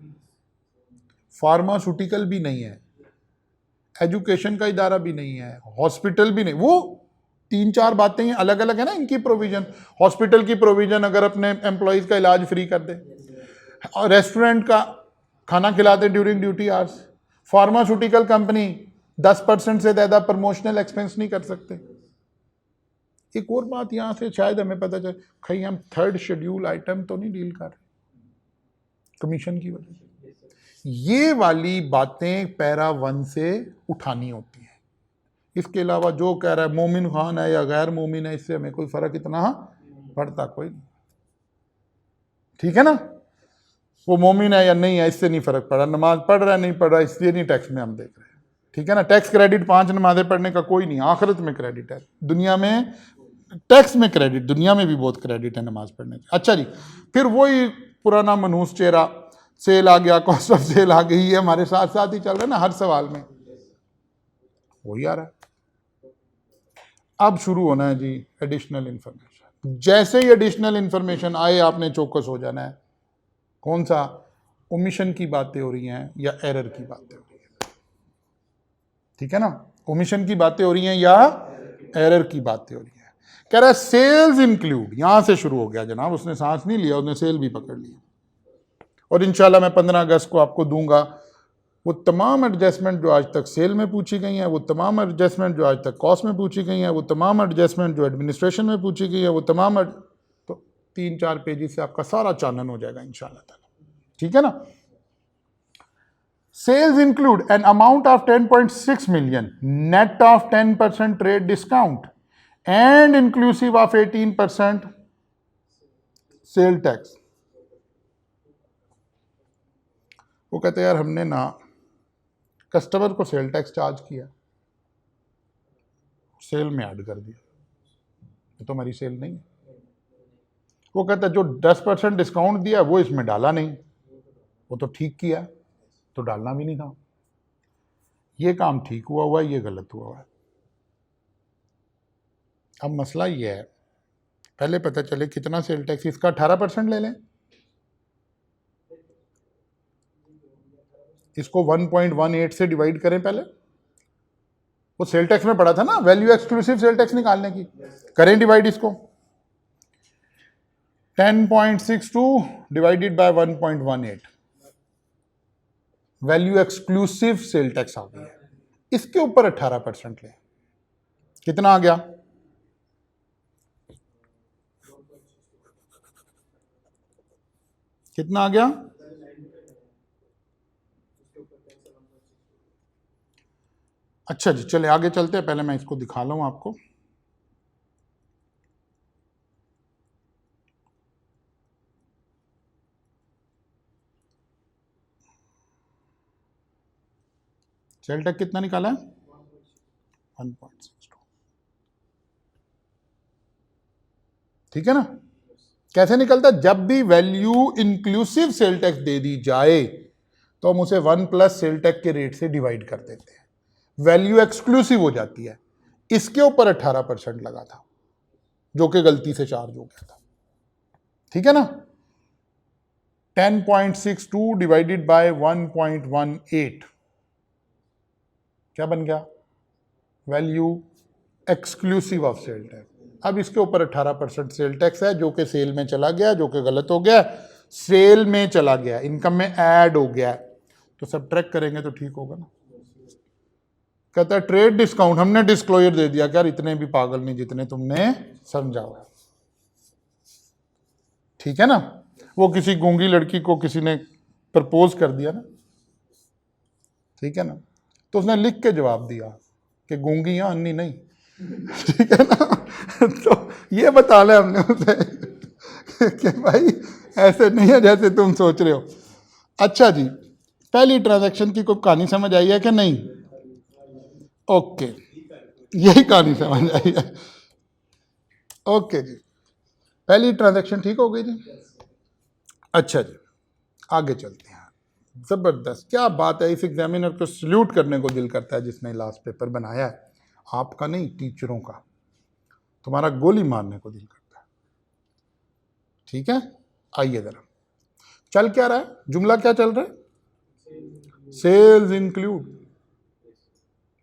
Speaker 1: फार्मास्यूटिकल भी नहीं है, एजुकेशन का इदारा भी नहीं है, हॉस्पिटल भी नहीं। वो 3-4 बातें अलग अलग है ना इनकी प्रोविजन। हॉस्पिटल की प्रोविजन अगर अपने एम्प्लॉयज का इलाज फ्री कर दे, और रेस्टोरेंट का खाना खिलाते during duty hours, pharmaceutical company 10% से ज़्यादा प्रमोशनल एक्सपेंस नहीं कर सकते। एक और बात यहाँ से शायद हमें पता चले, कहीं हम 3rd शेड्यूल आइटम तो नहीं डील कर रहे कमीशन की वजह से। ये वाली बातें पैरा 1 से उठानी होती हैं, इसके अलावा जो कह रहा है मोमिन खान है या गैर मोमिन है, इससे हमें कोई फर्क इतना पड़ता कोई नहीं, ठीक है ना। वो मोमिन है या नहीं है इससे नहीं फर्क पड़ा, नमाज पढ़ रहा है नहीं पढ़ रहा इसलिए नहीं टैक्स में हम देख रहे हैं, ठीक है ना। टैक्स क्रेडिट 5 नमाजें पढ़ने का कोई नहीं, आखिरत में क्रेडिट है, दुनिया में टैक्स में क्रेडिट, दुनिया में भी बहुत क्रेडिट है नमाज पढ़ने का। अच्छा जी, फिर वही पुराना मनहूस चेहरा, सेल आ गया, कॉस्ट ऑफ सेल आ गई, ये हमारे साथ साथ ही चल रहा है ना, हर सवाल में वही आ रहा है। अब शुरू होना है जी एडिशनल इंफॉर्मेशन। जैसे ही एडिशनल इंफॉर्मेशन आए आपने चौकस हो जाना है। कौन सा? ओमिशन की बातें हो रही हैं या एरर की बातें हो रही हैं, ठीक है ना। ओमिशन की बातें हो रही हैं या एरर की बातें हो रही हैं। कह रहा है सेल्स इंक्लूड, यहां से शुरू हो गया जनाब, उसने सांस नहीं लिया, उसने सेल भी पकड़ लिया। और इंशाल्लाह मैं 15 अगस्त को आपको दूंगा वो तमाम एडजस्टमेंट जो आज तक सेल में पूछी गई हैं, वो तमाम एडजस्टमेंट जो आज तक कॉस्ट में पूछी गई हैं, वो तमाम एडजस्टमेंट जो एडमिनिस्ट्रेशन में पूछी गई है, वो तमाम तो 3-4 पेजेस से आपका सारा चानन हो जाएगा इंशाल्लाह ताला, ठीक है ना। Sales include an amount of 10.6 million net of 10% trade discount and inclusive of 18% sale tax. वो कहते हैं यार हमने ना कस्टमर को सेल टैक्स चार्ज किया, सेल में ऐड कर दिया, ये तो हमारी सेल नहीं है। वो कहता है जो 10% डिस्काउंट दिया वो इसमें डाला नहीं, वो तो ठीक किया, तो डालना भी नहीं था। ये काम ठीक हुआ है, ये गलत हुआ है। अब मसला ये है, पहले पता चले कितना सेल टैक्स, इसका 18% ले लें, इसको 1.18 से डिवाइड करें। पहले वो सेल टैक्स में पड़ा था ना, वैल्यू एक्सक्लूसिव सेल टैक्स निकालने की, करें डिवाइड इसको। 10.62 divided by 1.18 value exclusive sale tax आ गई है। इसके ऊपर 18% ले, कितना आ गया? कितना आ गया? अच्छा जी, चले आगे चलते हैं, पहले मैं इसको दिखा लूं आपको। सेल टैक्स कितना निकाला है? 1.62, ठीक है ना। कैसे निकलता है? जब भी वैल्यू इंक्लूसिव सेल टैक्स दे दी जाए तो हम उसे 1 प्लस सेल टैक्स के रेट से डिवाइड कर देते हैं, वैल्यू एक्सक्लूसिव हो जाती है। इसके ऊपर 18% लगा था जो कि गलती से चार्ज हो गया था, ठीक है ना। 10.62 डिवाइडेड बाय 1.18 क्या बन गया? Value exclusive of sale tax. अब इसके ऊपर 18% सेल टैक्स है जो कि सेल में चला गया, जो कि गलत हो गया, सेल में चला गया, इनकम में ऐड हो गया, तो सब ट्रैक करेंगे तो ठीक होगा ना। कहता है ट्रेड डिस्काउंट, हमने डिस्क्लोजर दे दिया, क्या इतने भी पागल नहीं जितने तुमने समझा हुआ, ठीक है ना। वो किसी गूंगी लड़की को किसी ने प्रपोज कर दिया ना, ठीक है ना, तो उसने लिख के जवाब दिया कि गूंगी या अन्नी नहीं, ठीक है ना। तो ये बता ले हमने उसे कि भाई ऐसे नहीं है जैसे तुम सोच रहे हो। अच्छा जी, पहली ट्रांजैक्शन की कोई कहानी समझ आई है कि नहीं? ओके, यही कहानी समझ आई है। ओके जी, पहली ट्रांजैक्शन ठीक हो गई जी। अच्छा जी, आगे चलते हैं। जबरदस्त, क्या बात है, इस एग्जामिनर को सल्यूट करने को दिल करता है जिसने लास्ट पेपर बनाया है, आपका नहीं टीचरों का, तुम्हारा गोली मारने को दिल करता है, ठीक है। आइए जरा, चल क्या रहा है, जुमला क्या चल रहा है? सेल्स इंक्लूड,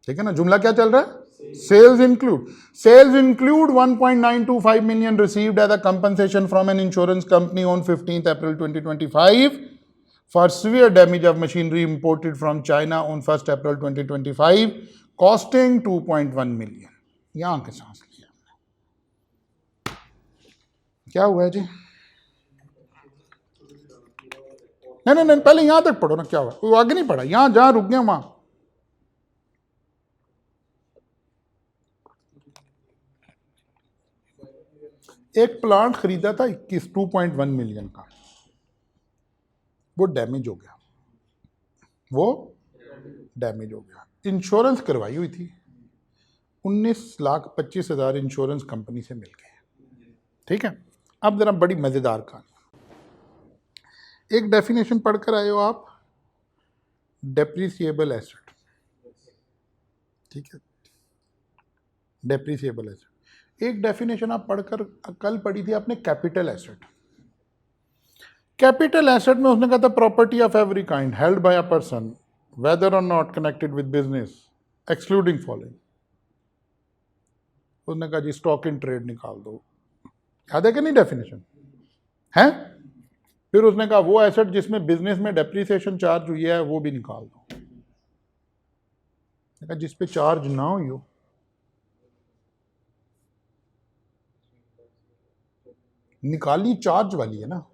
Speaker 1: ठीक है ना। जुमला क्या चल रहा है? Sales include. Sales include 1.925 million received as a compensation from an insurance company on 15th April 2025 for severe damage of machinery imported from China on 1st April 2025 costing 2.1 million। यहां के सांस लिया हमने, क्या हुआ है जी? नहीं नहीं नहीं, पहले यहां तक पढ़ो ना, क्या हुआ, वो आगे नहीं पढ़ा, यहां जहां रुक गया वहां। एक प्लांट खरीदा था 2.1 मिलियन का, वो डैमेज हो गया, वो डैमेज हो गया। इंश्योरेंस करवाई हुई थी, 19,25,000 इंश्योरेंस कंपनी से मिल गए। ठीक है, अब जरा बड़ी मजेदार कहानी, एक डेफिनेशन पढ़कर आए हो आप, डेप्रिसिएबल एसेट। ठीक है, डेप्रिसिएबल एसेट। एक डेफिनेशन आप पढ़कर कल पढ़ी थी आपने, कैपिटल एसेट। कैपिटल एसेट में उसने कहा था property of every kind held by a person whether or not connected with business excluding following. उसने कहा जी स्टॉक इन ट्रेड निकाल दो, याद है कि नहीं डेफिनेशन है? फिर उसने कहा वो एसेट जिसमें बिजनेस में डेप्रिसिएशन चार्ज हुई है वो भी निकाल दो। कहा जिस पे चार्ज ना हुई हो, निकाली चार्ज वाली है ना,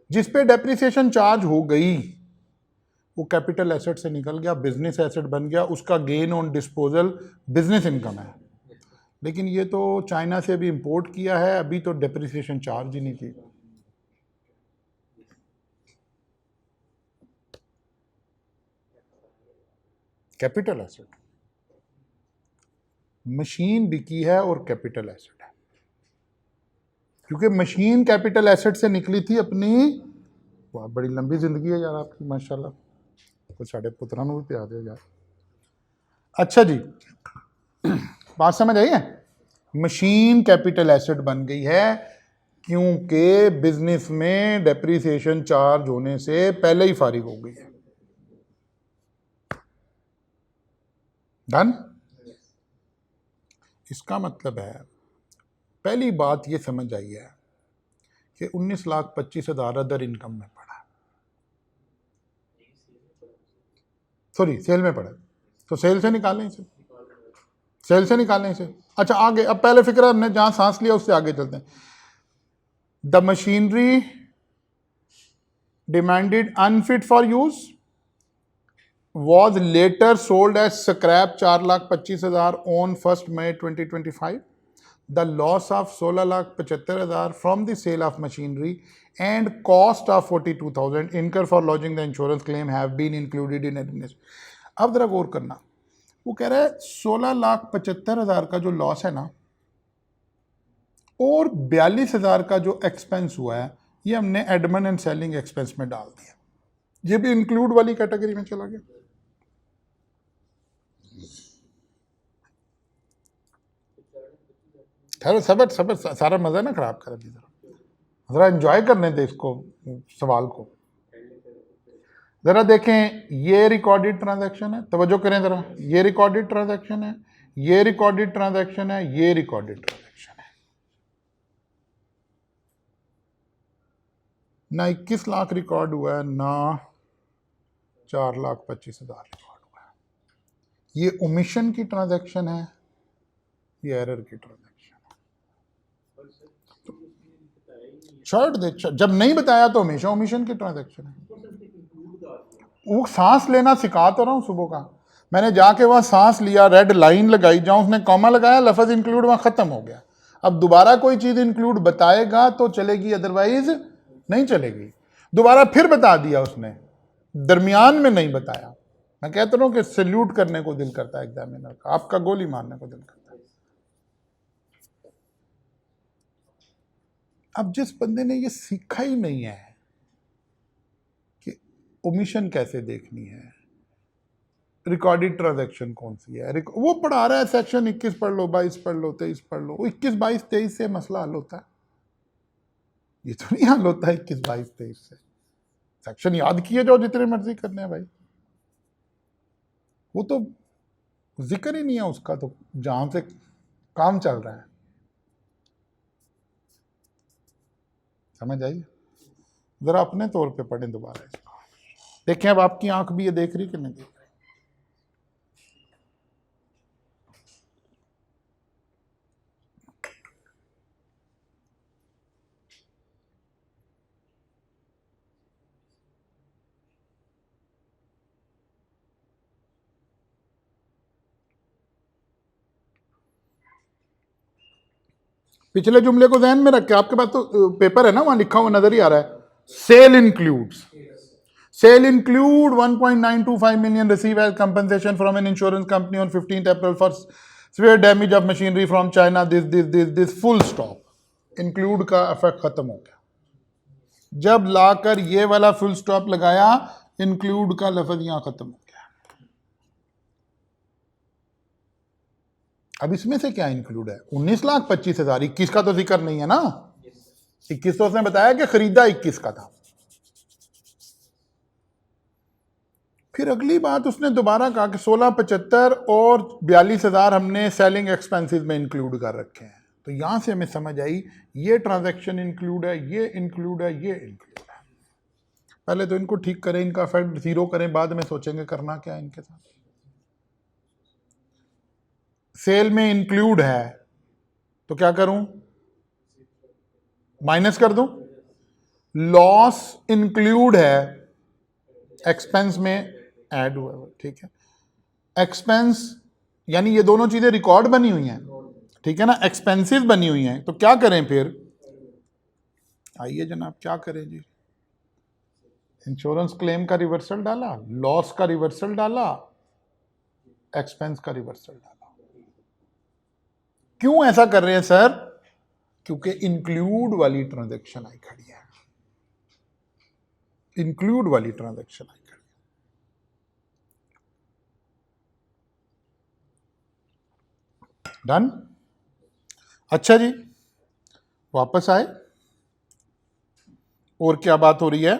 Speaker 1: जिस पे डेप्रिसिएशन चार्ज हो गई वो कैपिटल एसेट से निकल गया, बिजनेस एसेट बन गया, उसका gain on disposal business income है। लेकिन ये तो चाइना से भी इंपोर्ट किया है, अभी तो डेप्रिसिएशन चार्ज ही नहीं थी। कैपिटल एसेट, मशीन बिकी है और कैपिटल एसेट है, क्योंकि मशीन कैपिटल एसेट से निकली थी अपनी। वाह बड़ी लंबी जिंदगी है यार आपकी माशाल्लाह, कुछ साढ़े पुत्रा भी प्यार दे यार। अच्छा जी, बात समझ आई है? मशीन कैपिटल एसेट बन गई है क्योंकि बिजनेस में डेप्रिसिएशन चार्ज होने से पहले ही फारिग हो गई है। डन? इसका मतलब है, पहली बात ये समझ आई है कि 19,25,000 अदर इनकम में पड़ा, सॉरी सेल में पड़ा, तो सेल से निकालें इसे, सेल से निकालें इसे। अच्छा आगे, अब पहले फिक्र हमने जहां सांस लिया उससे आगे चलते हैं। The machinery demanded unfit for use was later sold as scrap 4,25,000 on 1st May 2025. The loss of 16,75,000 from the sale of machinery and cost of 42,000 incurred for lodging the insurance claim have been included in administration. अब जरा गौर करना, वो कह रहा है 16,75,000 का जो loss है ना और 42,000 का जो एक्सपेंस हुआ है ये हमने एडमिन एंड सेलिंग एक्सपेंस में डाल दिया, ये भी इंक्लूड वाली कैटेगरी में चला गया। ठहरो, सबर सबर, सारा मजा ना खराब कर दी, जरा एंजॉय करने दे इसको, सवाल को। जरा देखें, ये रिकॉर्डेड ट्रांजैक्शन है, तवज्जो करें जरा, ये रिकॉर्डेड ट्रांजैक्शन है, ये रिकॉर्डेड ट्रांजैक्शन है, ये रिकॉर्डेड ट्रांजैक्शन है। ना 21 लाख रिकॉर्ड हुआ है, ना 4,25,000 रिकॉर्ड हुआ है। ये ओमिशन की ट्रांजैक्शन है, ये एरर की ट्रांजैक्शन। शर्ट दे, जब नहीं बताया तो हमेशा ओमिशन की ट्रांजैक्शन है। वो सांस लेना सिखा तो रहा हूँ सुबह का, मैंने जाके वहाँ सांस लिया, रेड लाइन लगाई, जहाँ उसने कॉमा लगाया लफ्ज इंक्लूड वहाँ खत्म हो गया। अब दोबारा कोई चीज इंक्लूड बताएगा तो चलेगी, अदरवाइज नहीं चलेगी। दोबारा फिर बता दिया उसने, दरमियान में नहीं बताया। मैं कहता हूँ कि सल्यूट करने को दिल करता है एग्जामिनर का, आपका गोली मारने को दिल करता है। अब जिस बंदे ने ये सीखा ही नहीं है कि ओमिशन कैसे देखनी है, रिकॉर्डेड ट्रांजैक्शन कौन सी है, वो पढ़ा रहा है सेक्शन 21 पढ़ लो, 22 पढ़ लो, 23 पढ़ लो। 21, 22, 23 से मसला हल होता है, ये तो नहीं हल होता है 21, 22, 23 से। सेक्शन याद किए जाओ जितने मर्जी करने हैं भाई, वो तो जिक्र ही नहीं है उसका, तो जहां से काम चल रहा है। समझ आई? जरा अपने तौर पे पढ़ें दोबारा इसको, देखें अब आपकी आंख भी ये देख रही कि नहीं देख रही। पिछले जुमले को ध्यान में रखें, आपके पास तो पेपर है ना, वहां लिखा हुआ नजर ही आ रहा है। Sale includes, sale include 1.925 million receive as compensation from an insurance company on 15th April for severe damage of machinery from China, this full stop। Include का इफेक्ट खत्म हो गया। जब लाकर ये वाला फुल स्टॉप लगाया, इंक्लूड का लफ्ज यहां खत्म हो गया। अब इसमें से क्या इंक्लूड है? 19,25,000, 21 का तो जिक्र नहीं है ना। 21 तो उसने बताया कि खरीदा 21 का था। फिर अगली बात उसने दोबारा कहा कि 16,75 और 42,000 हमने सेलिंग एक्सपेंसेस में इंक्लूड कर रखे हैं। तो यहां से हमें समझ आई ये ट्रांजैक्शन इंक्लूड है, ये इंक्लूड है, ये इंक्लूड है। पहले तो इनको ठीक करें, इनका इफेक्ट जीरो करें, बाद में सोचेंगे करना क्या है इनके साथ। सेल में इंक्लूड है तो क्या करूं? माइनस कर दूं। लॉस इंक्लूड है, एक्सपेंस में ऐड हुआ है, ठीक है। एक्सपेंस यानी ये दोनों चीजें रिकॉर्ड बनी हुई हैं, ठीक है ना, एक्सपेंसिव बनी हुई हैं। तो क्या करें फिर? आइए जनाब, क्या करें जी? इंश्योरेंस क्लेम का रिवर्सल डाला, लॉस का रिवर्सल डाला, एक्सपेंस का रिवर्सल डाला। क्यों ऐसा कर रहे हैं सर? क्योंकि इंक्लूड वाली ट्रांजैक्शन आई खड़ी है, इंक्लूड वाली ट्रांजैक्शन आई खड़ी है। डन? अच्छा जी, वापस आए। और क्या बात हो रही है?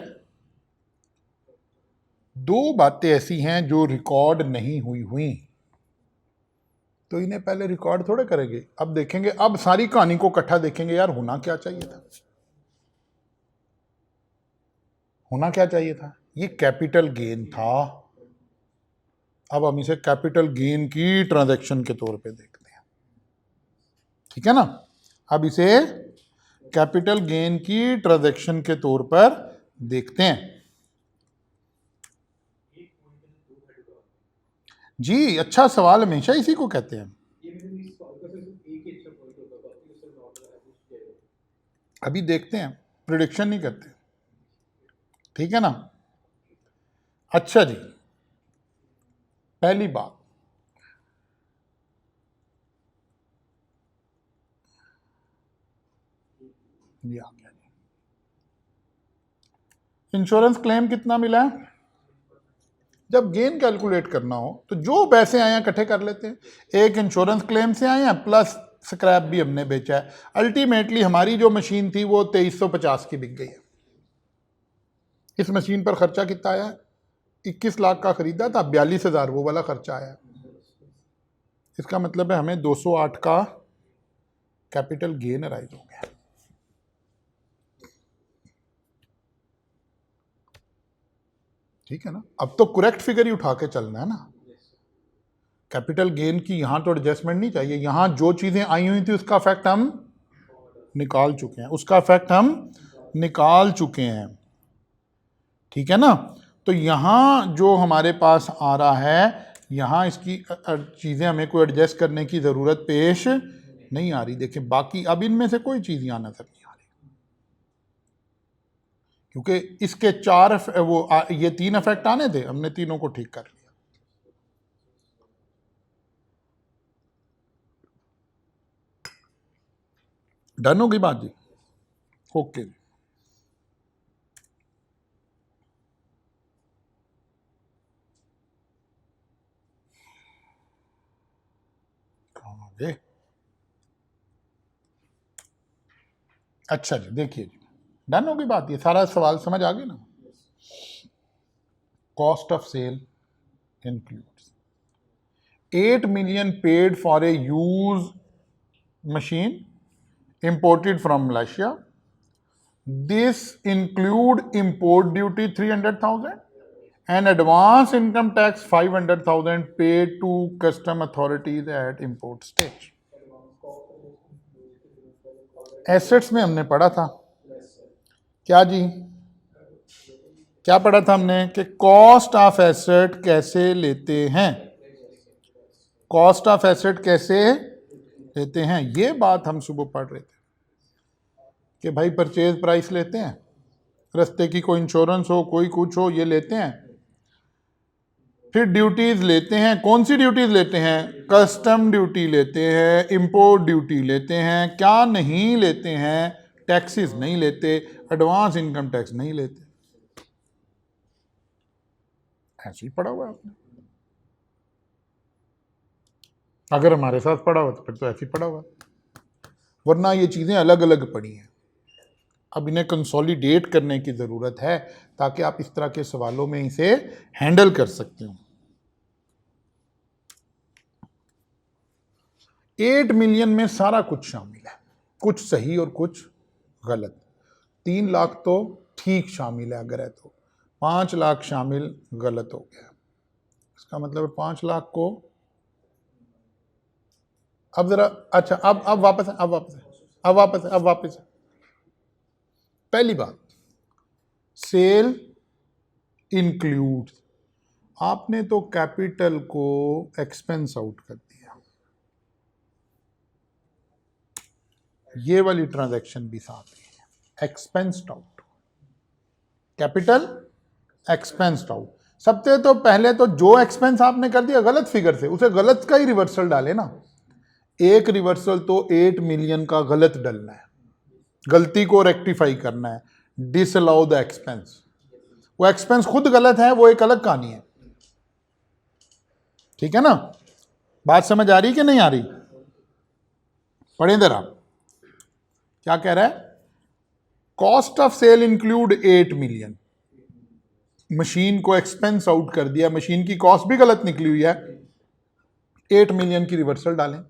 Speaker 1: दो बातें ऐसी हैं जो रिकॉर्ड नहीं हुई, तो इन्हें पहले रिकॉर्ड थोड़े करेंगे, अब देखेंगे, अब सारी कहानी को इकट्ठा देखेंगे। यार होना क्या चाहिए था, होना क्या चाहिए था? ये कैपिटल गेन था। अब हम इसे कैपिटल गेन की ट्रांजैक्शन के तौर पे देखते हैं, ठीक है ना। अब इसे कैपिटल गेन की ट्रांजैक्शन के तौर पर देखते हैं। जी, अच्छा सवाल, हमेशा इसी को कहते हैं। अभी देखते हैं, प्रिडिक्शन नहीं करते, ठीक है ना। अच्छा जी, पहली बात, ये आ गया जी। इंश्योरेंस क्लेम कितना मिला है? जब गेन कैलकुलेट करना हो तो जो पैसे आए हैं इकट्ठे कर लेते हैं। एक इंश्योरेंस क्लेम से आए हैं, प्लस स्क्रैप भी हमने बेचा है। अल्टीमेटली हमारी जो मशीन थी वो 2350 की बिक गई है। इस मशीन पर खर्चा कितना आया? 21 लाख का खरीदा था, 42,000 वो वाला खर्चा आया। इसका मतलब है हमें 208 का कैपिटल गेन अराइज हो गया। ठीक है ना। अब तो करेक्ट फिगर ही उठा के चलना है ना। कैपिटल गेन की यहां तो एडजस्टमेंट नहीं चाहिए। यहां जो चीजें आई हुई थी उसका इफेक्ट हम निकाल चुके हैं, उसका इफेक्ट हम निकाल चुके हैं, ठीक है ना। तो यहां जो हमारे पास आ रहा है, यहां इसकी चीजें हमें कोई एडजस्ट करने की जरूरत पेश नहीं आ रही। देखिए बाकी अब इनमें से कोई चीज यहां नजर नहीं आ रही, क्योंकि इसके ये 3 इफेक्ट आने थे, हमने तीनों को ठीक कर लिया। डन होगी बात जी? ओके जी। आगे अच्छा जी, देखिए जी, डन होगी बात। ये सारा सवाल समझ आ गया ना। Cost of sale includes 8 million paid for a used machine imported from Malaysia. This include import duty 300,000 and advance income tax 500,000 paid to custom authorities at import stage. Assets में हमने पढ़ा था क्या जी? क्या पढ़ा था हमने कि कॉस्ट ऑफ एसेट कैसे लेते हैं, कॉस्ट ऑफ एसेट कैसे लेते हैं, ये बात हम सुबह पढ़ रहे थे। कि भाई परचेज प्राइस लेते हैं, रस्ते की कोई इंश्योरेंस हो, कोई कुछ हो, ये लेते हैं। फिर ड्यूटीज लेते हैं। कौन सी ड्यूटीज लेते हैं? कस्टम ड्यूटी लेते हैं, इंपोर्ट ड्यूटी लेते हैं। क्या नहीं लेते हैं? टैक्सेस नहीं लेते, एडवांस इनकम टैक्स नहीं लेते। ऐसे ही पढ़ा हुआ है आपने। अगर हमारे साथ पढ़ा हुआ तो फिर तो ऐसे ही पढ़ा हुआ, वरना ये चीजें अलग अलग पड़ी हैं। अब इन्हें कंसोलिडेट करने की जरूरत है ताकि आप इस तरह के सवालों में इसे हैंडल कर सकते हो। 8 मिलियन में सारा कुछ शामिल है, कुछ सही और कुछ गलत। 3 लाख तो ठीक शामिल है अगर है तो, 5 लाख शामिल गलत हो गया। इसका मतलब है 5 लाख को, अब जरा, अच्छा अब वापस है, अब वापस है। पहली बात, सेल इंक्लूड, आपने तो कैपिटल को एक्सपेंस आउट कर दिया, ये वाली ट्रांजैक्शन भी साथ है, एक्सपेंस्ड आउट, कैपिटल एक्सपेंस्ड आउट। सबसे तो पहले तो जो एक्सपेंस आपने कर दिया गलत फिगर से, उसे गलत का ही रिवर्सल डाले ना। एक रिवर्सल तो 8 मिलियन का गलत डलना है, गलती को रेक्टिफाई करना है, डिसअलाउ द एक्सपेंस। वो एक्सपेंस खुद गलत है, वो एक अलग कहानी है। ठीक है ना? बात समझ आ रही कि नहीं आ रही? पढ़ें इधर आप, क्या कह रहा है? Cost of sale include 8 million, machine को एक्सपेंस आउट कर दिया, मशीन की कॉस्ट भी गलत निकली हुई है, 8 मिलियन की रिवर्सल डालें।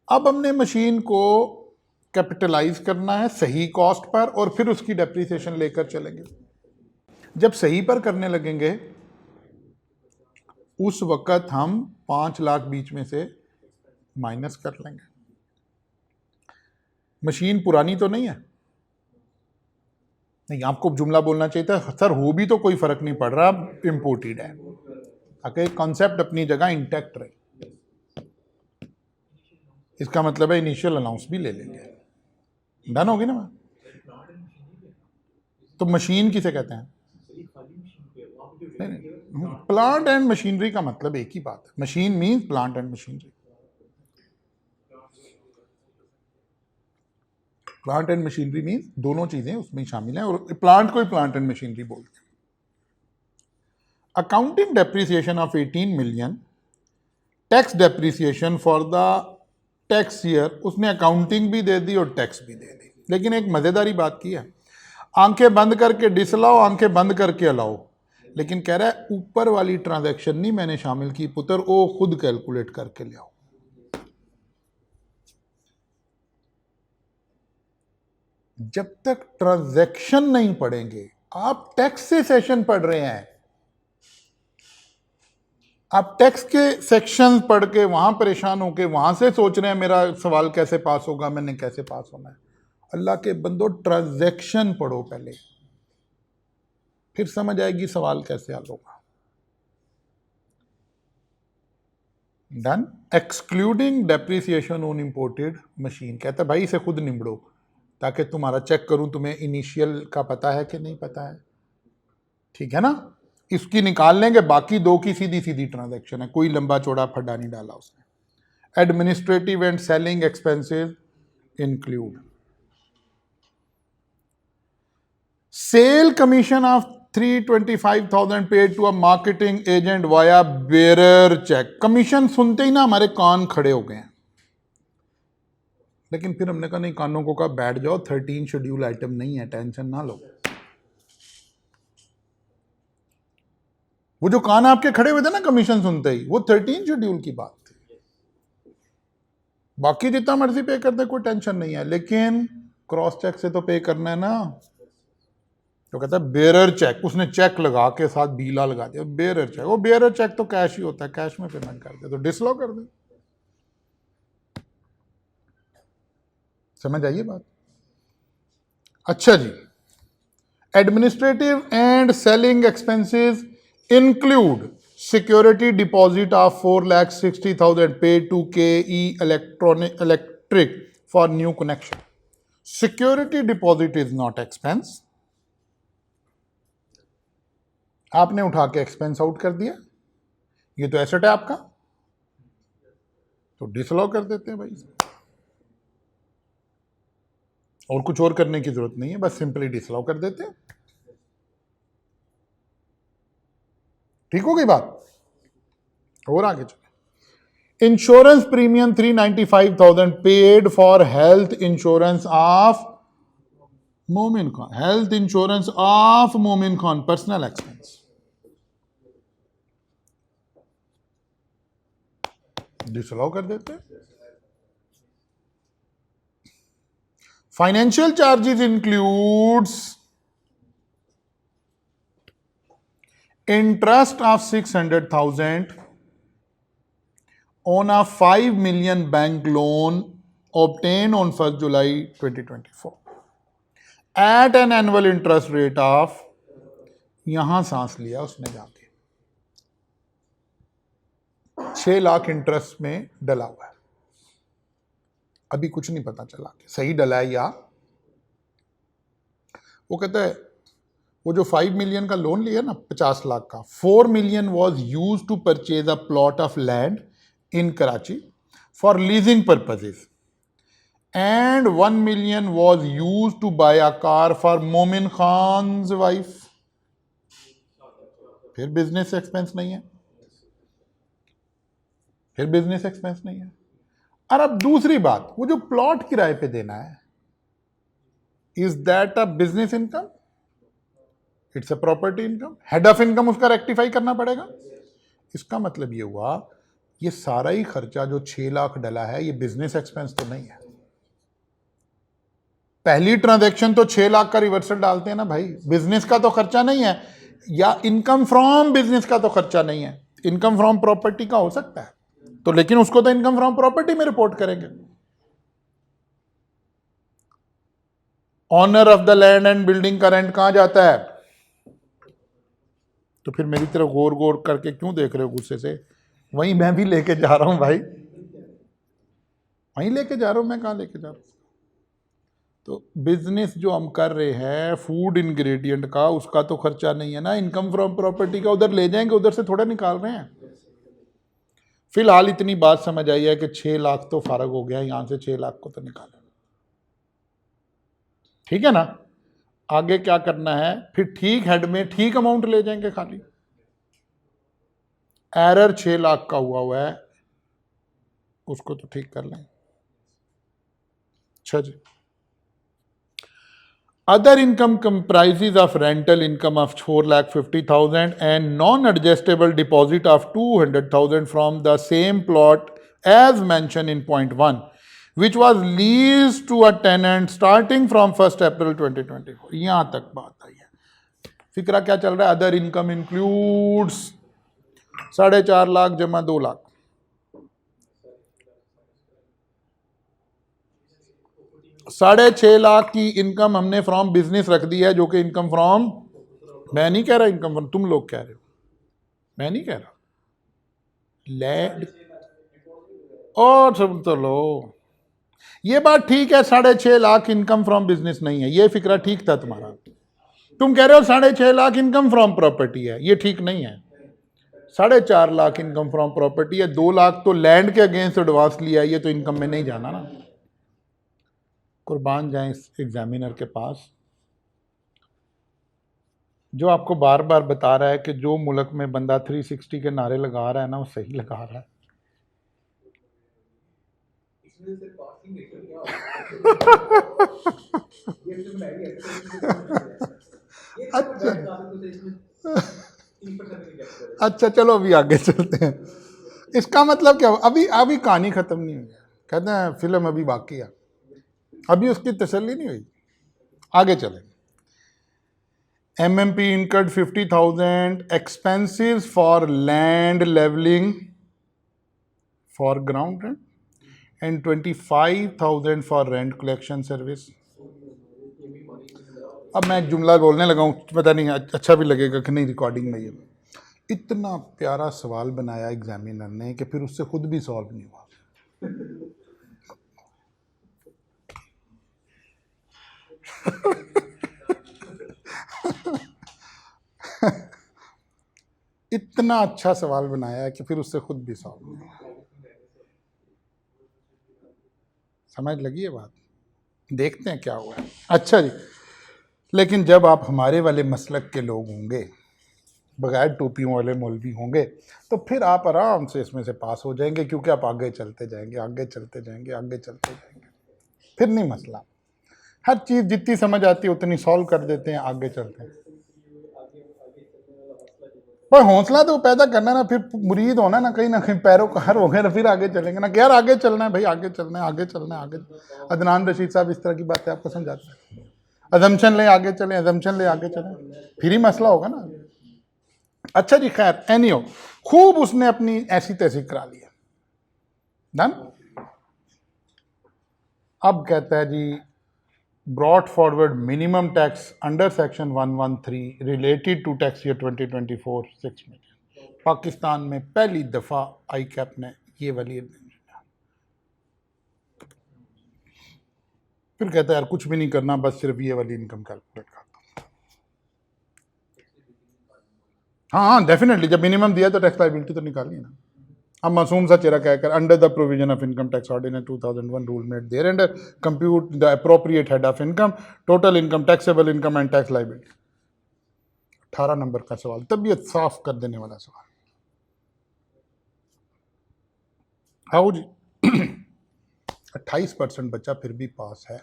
Speaker 1: अब हमने मशीन को कैपिटलाइज करना है सही कॉस्ट पर, और फिर उसकी डेप्रिसिएशन लेकर चलेंगे। जब सही पर करने लगेंगे उस वक्त हम 5 लाख बीच में से माइनस कर लेंगे। मशीन पुरानी तो नहीं है, नहीं, आपको जुमला बोलना चाहिए था, सर हो भी तो कोई फर्क नहीं पड़ रहा, इंपोर्टेड है, ताकि कॉन्सेप्ट अपनी जगह इंटैक्ट रहे। इसका मतलब है इनिशियल अलाउंस भी ले लेंगे, डन होगी ना? तो मशीन किसे कहते हैं? नहीं, प्लांट एंड मशीनरी का मतलब एक ही बात है। Machine means plant and machinery. Plant and machinery means दोनों चीजें उसमें शामिल हैं, और प्लांट को ही प्लांट एंड मशीनरी बोलते हैं। Accounting depreciation of 18 million, tax depreciation for the tax year, उसने अकाउंटिंग भी दे दी और टैक्स भी दे दी। लेकिन एक मजेदारी बात की है, आंखें बंद करके डिसलाओ, आंखें बंद करके अलाओ, लेकिन कह रहा है ऊपर वाली ट्रांजैक्शन नहीं मैंने शामिल की पुत्र, वो खुद कैलकुलेट करके ले आओ। जब तक ट्रांजैक्शन नहीं पढ़ेंगे, आप टैक्स से सेशन पढ़ रहे हैं, आप टैक्स के सेक्शन पढ़ के वहां परेशान होके वहां से सोच रहे हैं मेरा सवाल कैसे पास होगा, मैंने कैसे पास होना है। अल्लाह के बंदो, ट्रांजैक्शन पढ़ो पहले, फिर समझ आएगी सवाल कैसे हल होगा। Done. Excluding depreciation on imported machine, कहता है भाई इसे खुद निबड़ो ताकि तुम्हारा चेक करूं तुम्हें इनिशियल का पता है कि नहीं पता है। ठीक है ना? इसकी निकाल लेंगे, बाकी दो की सीधी सीधी ट्रांजैक्शन है, कोई लंबा चौड़ा फड्डा नहीं डाला उसने। Administrative and selling expenses include sale commission of 325,000 paid to a marketing agent via bearer cheque. Commission सुनते ही ना हमारे कान खड़े हो गए हैं, लेकिन फिर हमने कहा नहीं, कानों को कहा बैठ जाओ, 13 शेड्यूल आइटम नहीं है, टेंशन ना लो। वो जो कान आपके खड़े हुए थे ना कमीशन सुनते ही, वो 13 शेड्यूल की बात थी। बाकी जितना मर्जी पे करते कोई टेंशन नहीं है, लेकिन क्रॉस चेक से तो पे करना है ना। तो कहता है बेरर चेक, उसने चेक लगा के साथ बीला लगा दिया, बेरर चेक। वो बेरर चेक तो कैश ही होता है, कैश में पेमेंट कर दे, तो डिसलॉ कर दे। समझ आइए बात? अच्छा जी, administrative and selling expenses include security deposit of 4,60,000 paid to KE electric for new connection. Security deposit is not expense, आपने उठा के एक्सपेंस आउट कर दिया, ये तो एसेट है आपका, तो डिसअलाउ कर देते हैं भाई, और कुछ और करने की जरूरत नहीं है, बस सिंपली डिसअलाउ कर देते हैं। ठीक हो गई बात। और आगे चले, insurance premium 395,000 paid for health insurance of मोमिन खान, हेल्थ इंश्योरेंस ऑफ मोमिन खान, पर्सनल एक्सपेंस, डिसअलाउ कर देते हैं। Financial charges includes interest of 600,000 on a 5 million bank loan obtained on 1st July 2024 at an annual interest rate of, यहां सांस लिया उसने जाके, 6 लाख इंटरेस्ट में डला हुआ है, अभी कुछ नहीं पता चला कि सही डला है या, वो कहता है वो जो 5 मिलियन का लोन लिया ना 50 लाख का, 4 million was use to purchase a plot of land in Karachi for leasing purposes and 1 million was use to buy a car for Momin Khan's wife. फिर बिजनेस एक्सपेंस नहीं है, फिर बिजनेस एक्सपेंस नहीं है। और अब दूसरी बात, वो जो प्लॉट किराए पे देना है, is that a business income? It's a property income. Head of income उसका रेक्टिफाई करना पड़ेगा। इसका मतलब ये हुआ, ये सारा ही खर्चा जो 6 लाख डला है, ये बिजनेस एक्सपेंस तो नहीं है। पहली ट्रांजैक्शन तो 6 लाख का रिवर्सल डालते हैं ना भाई, बिजनेस का तो खर्चा नहीं है, या इनकम फ्रॉम बिजनेस का तो खर्चा नहीं है, इनकम फ्रॉम प्रॉपर्टी का हो सकता है तो, लेकिन उसको तो इनकम फ्रॉम प्रॉपर्टी में रिपोर्ट करेंगे। Owner of the land and building का रेंट कहां जाता है? तो फिर मेरी तरफ गौर गौर करके क्यों देख रहे हो गुस्से से? वहीं मैं भी लेके जा रहा हूं भाई, वहीं लेके जा रहा हूं, मैं कहां लेके जा रहा हूं? तो बिजनेस जो हम कर रहे हैं फूड इंग्रेडिएंट का, उसका तो खर्चा नहीं है ना, इनकम फ्रॉम प्रॉपर्टी का उधर ले जाएंगे, उधर से थोड़ा निकाल रहे हैं। फिलहाल इतनी बात समझ आई है कि 6 लाख तो फारग हो गया, यहां से 6 लाख को तो निकालें, ठीक है ना। आगे क्या करना है, फिर ठीक हेड में ठीक अमाउंट ले जाएंगे, खाली एरर 6 लाख का हुआ है उसको तो ठीक कर लें। अच्छा जी, other income comprises of rental income of 4,50,000 and non-adjustable deposit of 200,000 from the same plot as mentioned in point 1, which was leased to a tenant starting from 1st April 2024। यहां तक बात आई है। फिक्रा क्या चल रहा है? अदर इनकम इंक्लूड्स 4.5 लाख जमा 2 लाख, $6.5 लाख की इनकम हमने फ्रॉम बिजनेस रख दी है, जो कि इनकम फ्रॉम, मैं नहीं कह रहा इनकम फ्रॉम, तुम लोग कह रहे हो, मैं नहीं कह रहा। लैंड और सब तो लो, ये बात ठीक है, 6.5 लाख इनकम फ्रॉम बिजनेस नहीं है, ये फिक्रा ठीक था तुम्हारा। तुम कह रहे हो 6.5 लाख इनकम फ्रॉम प्रॉपर्टी है, ये ठीक नहीं है। 4.5 लाख इनकम फ्रॉम प्रॉपर्टी है, 2 लाख तो लैंड के अगेंस्ट एडवांस लिया, ये तो इनकम में नहीं जाना ना। कुर्बान जाए इस एग्जामिनर के पास जो आपको बार बार बता रहा है कि जो मुल्क में बंदा 360 के नारे लगा रहा है ना, वो सही लगा रहा है। अच्छा चलो अभी आगे चलते हैं। इसका मतलब क्या? अभी अभी कहानी खत्म नहीं हुई है, कहते हैं फिल्म अभी बाकी है, अभी उसकी तसल्ली नहीं हुई। आगे चले। MMP incurred 50,000 expenses for land leveling for ground rent and 25,000 for rent collection service। अब मैं एक जुमला बोलने लगा हूँ, पता नहीं अच्छा भी लगेगा कि नहीं रिकॉर्डिंग में। ये इतना प्यारा सवाल बनाया एग्जामिनर ने कि फिर उससे खुद भी सॉल्व नहीं हुआ। इतना अच्छा सवाल बनाया है कि फिर उससे खुद भी सॉल्व नहीं। समझ लगी है बात? देखते हैं क्या हुआ है। अच्छा जी, लेकिन जब आप हमारे वाले मसलक के लोग होंगे, बगैर टोपियों वाले मौलवी होंगे, तो फिर आप आराम से इसमें से पास हो जाएंगे, क्योंकि आप आगे चलते जाएंगे, आगे चलते जाएंगे, आगे चलते जाएंगे, फिर नहीं मसला। हर चीज़ जितनी समझ आती है उतनी सॉल्व कर देते हैं, आगे चलते हैं। पर हौसला तो पैदा करना ना, फिर मुरीद होना ना कहीं पैरोकार हो गए, फिर आगे चलेंगे ना कि यार आगे चलना है भाई, आगे चलना है, आगे चलना है, आगे। अदनान रशीद साहब इस तरह की बातें आपको समझाते हैं, अजम्पशन ले आगे चलें, अजम्पशन ले आगे चलें, फिर ही मसला होगा ना। अच्छा जी, खैर एनीहो, खूब उसने अपनी ऐसी तैसी करा लिया, डन। अब कहता है जी, brought forward minimum tax under section 113 related to tax year 2024 6 million। Pakistan में पहली दफा आई कैप ने ये वाली, फिर कहता है यार कुछ भी नहीं करना, बस सिर्फ ये वाली इनकम कैलकुलेट करता। हाँ डेफिनेटली, जब मिनिमम दिया तो टैक्स लायबिलिटी तो निकालनी है ना। अब मासूम सा चेहरा कहकर under the provision of income tax ordinance 2001 rule made there under compute the appropriate head of income, total income, taxable income and tax liability. 18 number का सवाल, तबीयत साफ कर देने वाला सवाल। हाउ जी 28% बच्चा फिर भी पास है,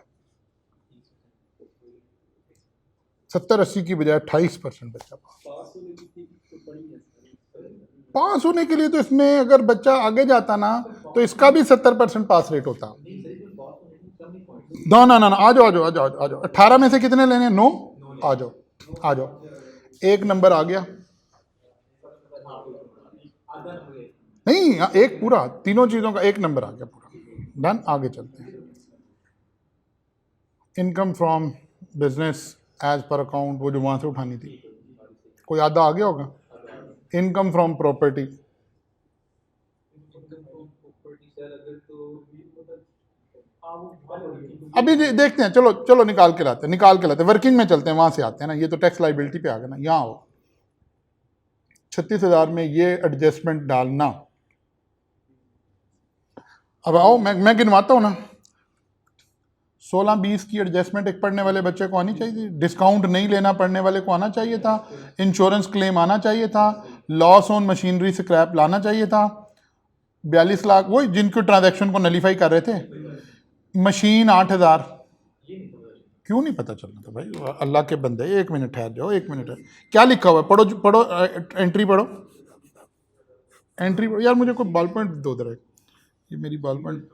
Speaker 1: 70-80 की बजाय 28% बच्चा पास होने के लिए। तो इसमें अगर बच्चा आगे जाता ना तो इसका भी 70% पास रेट होता। ना ना ना, आ जाओ आ जाओ आ जाओ आ जाओ, 18 में से कितने लेने? 9। आ जाओ आ जाओ, एक नंबर आ गया। नहीं, एक पूरा, तीनों चीजों का एक नंबर आ गया पूरा, डन। आगे चलते हैं। Income from business as per account, वो जो वहां से उठानी थी, कोई आधा आ गया होगा। इनकम फ्रॉम प्रॉपर्टी, अभी देखते हैं, चलो चलो निकाल के लाते हैं, वर्किंग में चलते हैं, वहां से आते हैं ना। ये तो टैक्स लाइबिलिटी पे आ गया ना। यहाँ हो 36,000 में ये एडजस्टमेंट डालना। अब आओ, मैं गिनवाता हूँ ना। 16-20 की एडजस्टमेंट एक पढ़ने वाले बच्चे को आनी चाहिए थी, डिस्काउंट नहीं लेना पढ़ने वाले को आना चाहिए था, इंश्योरेंस क्लेम आना चाहिए था, लॉस ऑन मशीनरी स्क्रैप लाना चाहिए था, 42 लाख वही जिनके ट्रांजैक्शन को नलीफाई कर रहे थे, मशीन 8,000। क्यों नहीं पता चलना था भाई, अल्लाह के बंदे, एक मिनट ठहर जाओ, एक मिनट। क्या लिखा हुआ है? पढ़ो पढ़ो, एंट्री पढ़ो, एंट्री पढ़ो। यार मुझे कोई बॉल पॉइंट दो दर, ये मेरी बॉल पॉइंट,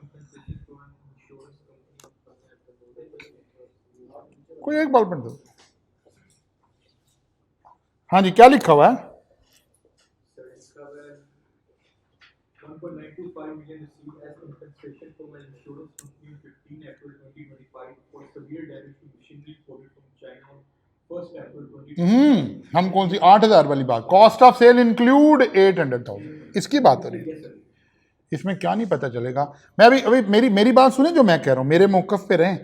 Speaker 1: कोई एक बॉल पॉइंट दो। हाँ जी, क्या लिखा हुआ है? हम कौन सी 8,000 वाली बात? कॉस्ट ऑफ सेल इंक्लूड 800,000, इसकी बात हो रही है। इसमें क्या नहीं पता चलेगा? मैं अभी मेरी बात सुने जो मैं कह रहा हूं, मेरे मौकफ पे रहें।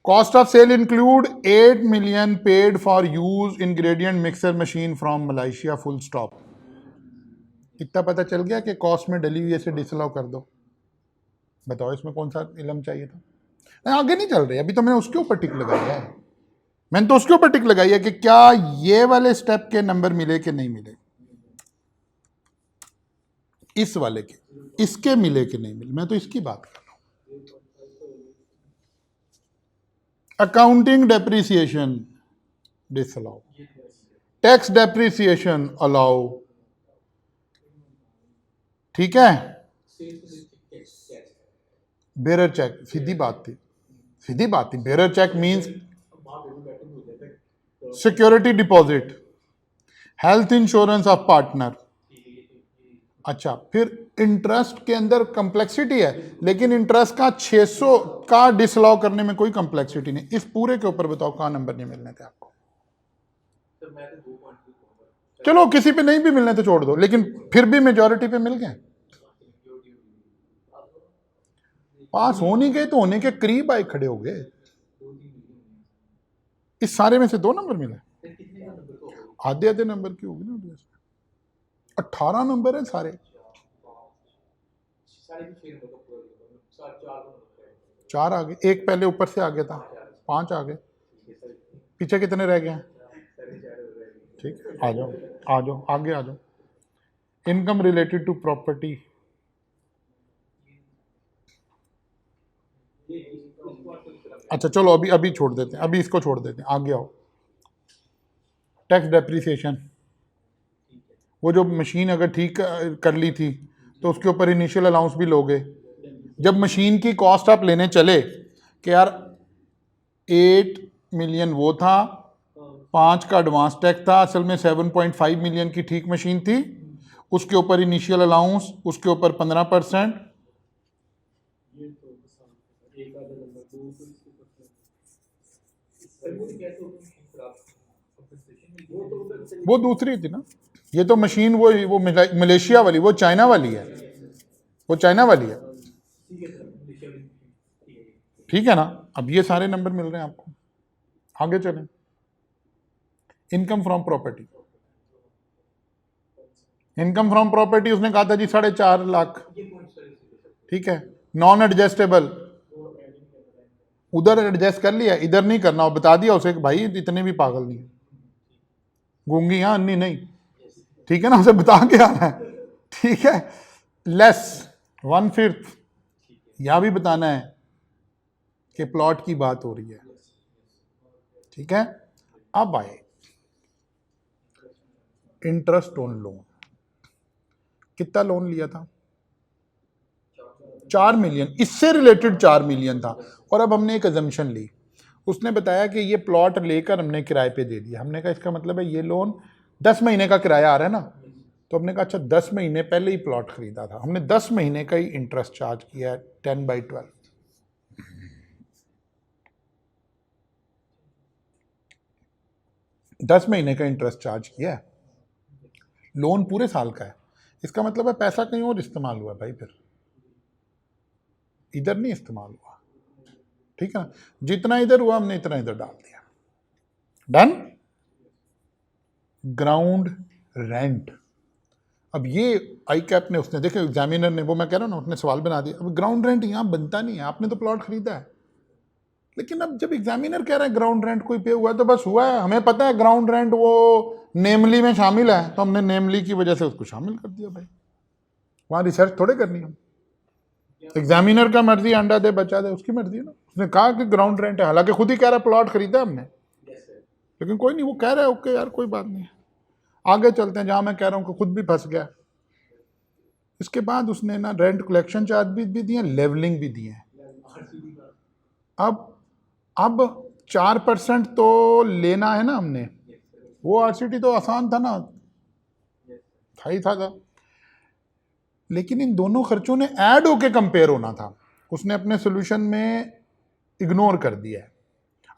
Speaker 1: Cost of sale include 8 million paid for use ingredient mixer machine from Malaysia, full stop. इतना पता चल गया कि कॉस्ट में डली हुई से डिसअलाउ कर दो। बताओ इसमें कौन सा इलम चाहिए था? आगे नहीं चल रही, अभी तो मैंने उसके ऊपर टिक लगाया है, मैंने तो उसके ऊपर टिक लगाई है कि क्या ये वाले स्टेप के नंबर मिले कि नहीं मिले, इस वाले के, इसके मिले कि नहीं मिले, मैं तो इसकी बात कर रहा हूं। Accounting depreciation disallow, tax depreciation allow, ठीक है। बेरर चेक, सीधी बात थी, bearer check means security deposit, health insurance of partner. अच्छा, फिर इंटरेस्ट के अंदर कम्प्लेक्सिटी है, लेकिन इंटरेस्ट का 600 का डिसअलाउ करने में कोई कम्प्लेक्सिटी नहीं। इस पूरे के ऊपर बताओ कहाँ नंबर नहीं मिलने थे आपको? चलो किसी पे नहीं भी मिलने तो छोड़ दो, लेकिन फिर भी मेजॉरिटी पे मिल गए। पास हो नहीं गए तो होने के करीब आए खड़े हो गए। इस सारे में से 2 नंबर मिले, आधे आधे नंबर की होगी ना। 18 नंबर है सारे, 4 आ गए, एक पहले ऊपर से आ गया था, 5 आ गए, पीछे कितने रह गए हैं? ठीक है, आ जाओ आ जाओ आगे आ जाओ। इनकम रिलेटेड टू प्रॉपर्टी, अच्छा चलो अभी अभी छोड़ देते हैं, अभी इसको छोड़ देते हैं, आगे आओ। टैक्स डेप्रिसिएशन, वो जो मशीन अगर ठीक कर ली थी तो उसके ऊपर इनिशियल अलाउंस भी लोगे। जब मशीन की कॉस्ट आप लेने चले कि यार 8 मिलियन वो था, 5 का एडवांस टैक्स था, असल में 7.5 मिलियन की ठीक मशीन थी, उसके ऊपर इनिशियल अलाउंस, उसके ऊपर 15%, वो दूसरी थी ना, ये तो मशीन वो मलेशिया वाली, वो चाइना वाली है, वो चाइना वाली है, ठीक है ना। अब ये सारे नंबर मिल रहे हैं आपको, आगे चलें। Income from property, income from property उसने कहा था जी 4.5 लाख, ठीक है। नॉन एडजस्टेबल, उधर एडजस्ट कर लिया, इधर नहीं करना, और बता दिया उसे कि भाई इतने भी पागल नहीं है, गूंगी हाँ अन्नी नहीं, ठीक है ना, उसे बता के आना है, ठीक है। लेस 1/5 या भी बताना है कि प्लॉट की बात हो रही है, ठीक है। अब आए इंटरेस्ट ऑन लोन, कितना लोन लिया था? 4 मिलियन, इससे रिलेटेड 4 मिलियन था, और अब हमने एक अजम्पशन ली, उसने बताया कि ये प्लॉट लेकर हमने किराए पे दे दिया, हमने कहा इसका मतलब है ये लोन 10 महीने का किराया आ रहा है ना, तो हमने कहा अच्छा 10 महीने पहले ही प्लॉट खरीदा था, हमने 10 महीने का ही इंटरेस्ट चार्ज किया है 10/12, 10 महीने का इंटरेस्ट चार्ज किया है, लोन पूरे साल का है, इसका मतलब है पैसा कहीं और इस्तेमाल हुआ भाई, फिर इधर नहीं इस्तेमाल हुआ, ठीक है ना, जितना इधर हुआ हमने इतना इधर डाल दिया, डन। ग्राउंड रेंट, अब ये आई कैप ने उसने देखे, एग्जामिनर ने, वो मैं कह रहा हूँ ना, उसने सवाल बना दिया, अब ग्राउंड रेंट यहाँ बनता नहीं है, आपने तो प्लॉट खरीदा है, लेकिन अब जब एग्जामिनर कह रहा है ग्राउंड रेंट कोई पे हुआ है तो बस हुआ है, हमें पता है ग्राउंड रेंट वो नेमली में शामिल है, तो हमने नेमली की वजह से उसको शामिल कर दिया भाई, वहाँ रिसर्च थोड़े करनी है, एग्जामिनर का मर्जी, अंडा दे बचा दे, उसकी मर्जी है ना, उसने कहा कि ग्राउंड रेंट है, हालांकि खुद ही कह रहा है प्लॉट खरीदा हमने, लेकिन कोई नहीं, वो कह रहा है ओके यार कोई बात नहीं, आगे चलते हैं, जहां मैं कह रहा हूँ कि खुद भी फंस गया। इसके बाद उसने ना रेंट कलेक्शन चार्ज भी दिए, लेवलिंग भी दिए। अब 4% तो लेना है ना हमने, वो आरसीटी तो आसान था ना, था ही था, लेकिन इन दोनों खर्चों ने ऐड होके कंपेयर होना था, उसने अपने सोल्यूशन में इग्नोर कर दिया है।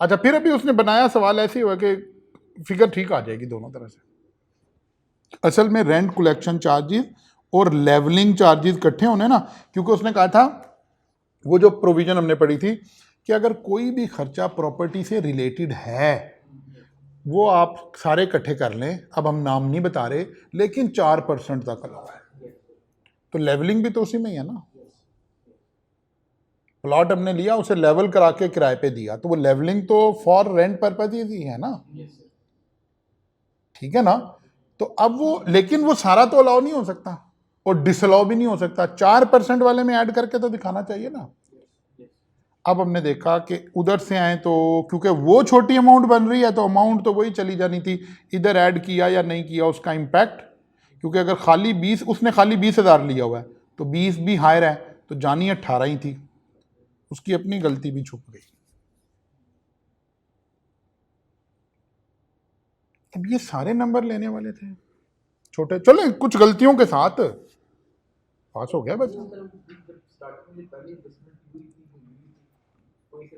Speaker 1: अच्छा फिर अभी उसने बनाया सवाल ऐसे हुआ कि फिगर ठीक आ जाएगी दोनों तरह से, असल में रेंट कलेक्शन चार्जेस और लेवलिंग चार्जेस इकट्ठे होने ना, क्योंकि उसने कहा था, वो जो प्रोविजन हमने पढ़ी थी कि अगर कोई भी खर्चा प्रॉपर्टी से रिलेटेड है वो आप सारे इकट्ठे कर लें, अब हम नाम नहीं बता रहे, लेकिन 4% तक अलाउ है, तो लेवलिंग भी तो उसी में ही है ना, प्लॉट हमने लिया उसे लेवल करा के किराए पे दिया, तो वो लेवलिंग तो फॉर रेंट पर्पज ही है ना, ठीक है ना। तो अब वो, लेकिन वो सारा तो अलाउ नहीं हो सकता और डिसअलाउ भी नहीं हो सकता, 4% वाले में ऐड करके तो दिखाना चाहिए ना। अब हमने देखा कि उधर से आए तो क्योंकि वो छोटी अमाउंट बन रही है तो अमाउंट तो वही चली जानी थी, इधर ऐड किया या नहीं किया उसका इम्पैक्ट, क्योंकि अगर खाली 20, उसने खाली 20,000 लिया हुआ है तो 20 भी हायर है, तो जानी 18 ही थी, उसकी अपनी गलती भी छुप गई। अब ये सारे नंबर लेने वाले थे छोटे, चले कुछ गलतियों के साथ पास हो गया बच्चा,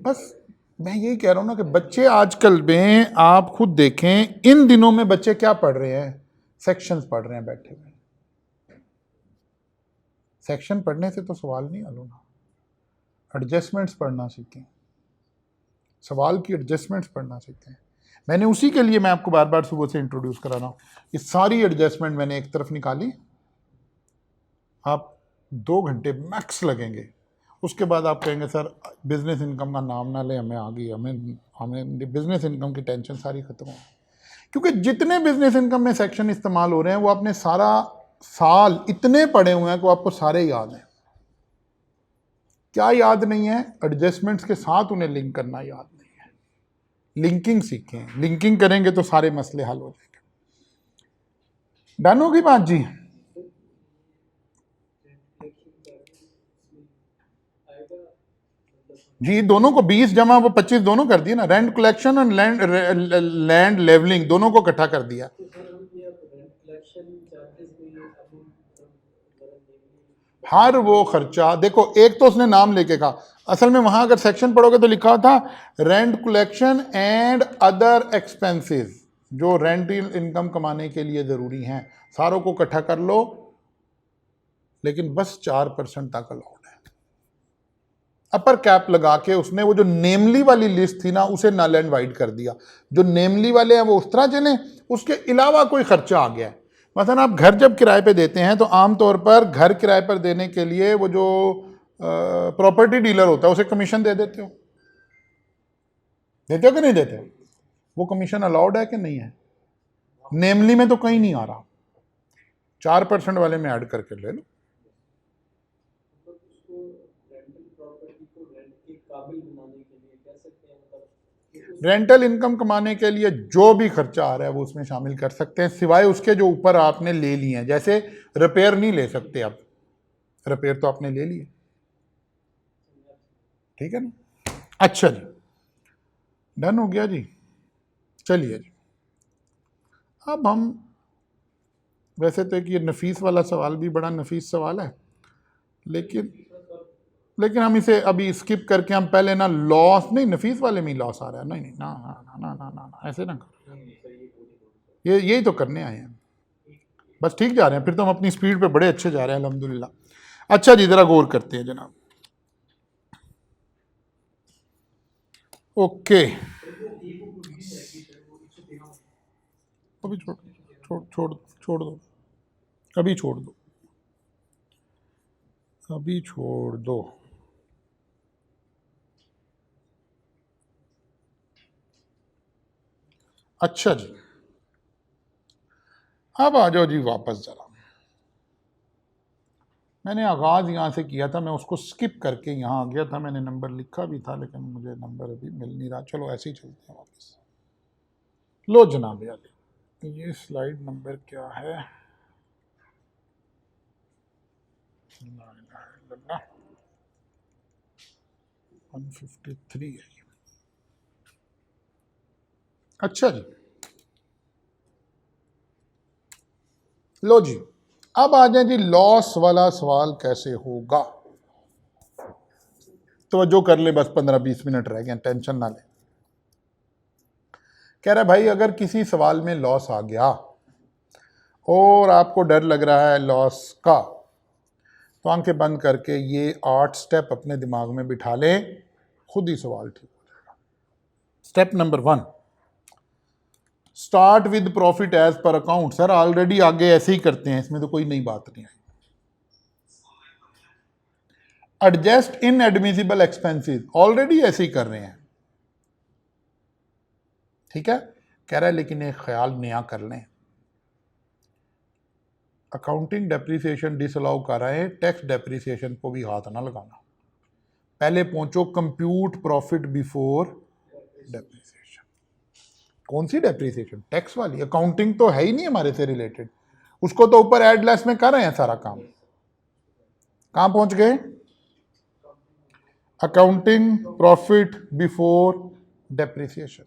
Speaker 1: बस मैं यही कह रहा हूं ना कि बच्चे आजकल में आप खुद देखें, इन दिनों में बच्चे क्या पढ़ रहे हैं, सेक्शंस पढ़ रहे हैं बैठे हुए, सेक्शन पढ़ने से तो सवाल नहीं हल होना, एडजस्टमेंट्स पढ़ना सीखें, सवाल की एडजस्टमेंट्स पढ़ना सीखें, मैंने उसी के लिए मैं आपको बार बार सुबह से इंट्रोड्यूस करा रहा हूँ। ये सारी एडजस्टमेंट मैंने एक तरफ निकाली, आप 2 घंटे मैक्स लगेंगे। उसके बाद आप कहेंगे सर बिजनेस इनकम का नाम ना ले, हमें आ गई, हमें बिजनेस इनकम की टेंशन सारी खत्म हो। क्योंकि जितने बिजनेस इनकम में सेक्शन इस्तेमाल हो रहे हैं वो आपने सारा साल इतने पढ़े हुए हैं कि आपको सारे याद हैं। क्या याद नहीं है? एडजस्टमेंट्स के साथ उन्हें लिंक करना याद नहीं है। लिंकिंग सीखें, लिंकिंग करेंगे तो सारे मसले हल हो जाएंगे। डन होगी बात जी? जी दोनों को 20 जमा वो 25 दोनों कर दिए ना। रेंट कलेक्शन और लैंड लेवलिंग दोनों को इकट्ठा कर दिया। हर वो खर्चा देखो, एक तो उसने नाम लेके कहा, असल में वहां अगर सेक्शन पढ़ोगे तो लिखा था rent collection and other expenses, जो रेंटल इनकम कमाने के लिए जरूरी हैं, सारों को इकट्ठा कर लो। लेकिन बस 4% तक अलाउड है। अपर कैप लगा के उसने वो जो नेमली वाली लिस्ट थी ना, उसे नल एंड वाइड कर दिया। जो नेमली वाले हैं वो उस तरह चले, उसके अलावा कोई खर्चा आ गया है। मतलब आप घर जब किराए पे देते हैं तो आमतौर पर घर किराए पर देने के लिए वो जो प्रॉपर्टी डीलर होता है उसे कमीशन दे देते हो कि नहीं देते? वो कमीशन अलाउड है कि नहीं है? नेमली में तो कहीं नहीं आ रहा, 4% वाले में ऐड करके ले लो। रेंटल इनकम कमाने के लिए जो भी खर्चा आ रहा है वो उसमें शामिल कर सकते हैं, सिवाय उसके जो ऊपर आपने ले लिए हैं। जैसे रिपेयर नहीं ले सकते, अब रिपेयर तो आपने ले लिए, ठीक है ना? अच्छा जी, डन हो गया जी। चलिए जी, अब हम, वैसे तो ये नफीस वाला सवाल भी बड़ा नफीस सवाल है, लेकिन हम इसे अभी स्किप करके हम पहले ना लॉस, नहीं नफीस वाले में लॉस आ रहा है, नहीं नहीं, ना ना ना ना ना ना, ऐसे ना करो, यही तो करने आए हैं, बस ठीक जा रहे हैं। फिर तो हम अपनी स्पीड पे बड़े अच्छे जा रहे हैं अल्हम्दुलिल्लाह। अच्छा जी, जरा गौर करते हैं जनाब। ओके, अभी छोड़ छोड़ छोड़ छोड़ दो, अभी छोड़ दो, अभी छोड़ दो। अच्छा जी, अब आ जाओ जी वापस जरा। मैंने आगाज़ यहाँ से किया था, मैं उसको स्किप करके यहाँ आ गया था। मैंने नंबर लिखा भी था लेकिन मुझे नंबर अभी मिल नहीं रहा। चलो ऐसे ही चलते हैं वापस। लो जनाब यार, ये स्लाइड नंबर क्या है? 153 है। अच्छा जी, लो जी, अब आ जाए जी लॉस वाला सवाल कैसे होगा। तो जो कर ले, बस 15-20 मिनट रह गए, टेंशन ना ले। कह रहा है भाई अगर किसी सवाल में लॉस आ गया और आपको डर लग रहा है लॉस का, तो आंखें बंद करके ये 8 स्टेप अपने दिमाग में बिठा लें, खुद ही सवाल ठीक हो जाएगा। Step number 1, start with profit as per account. Sir already आगे ऐसे ही करते हैं, इसमें तो कोई नई बात नहीं है। Adjust in admissible expenses, already ऐसे ही कर रहे हैं, ठीक है। कह रहा है लेकिन एक ख्याल नया कर लें, अकाउंटिंग डेप्रिसिएशन डिसअलाउ कर रहे हैं, टैक्स डेप्रिसिएशन को भी हाथ ना लगाना। पहले पहुंचो कंप्यूट प्रॉफिट बिफोर डेप्रिसिएशन। कौन सी डेप्रिसिएशन? टैक्स वाली। अकाउंटिंग तो है ही नहीं हमारे से रिलेटेड, उसको तो ऊपर एड लेस में कर रहे हैं सारा काम। कहां पहुंच गए? Accounting profit before depreciation.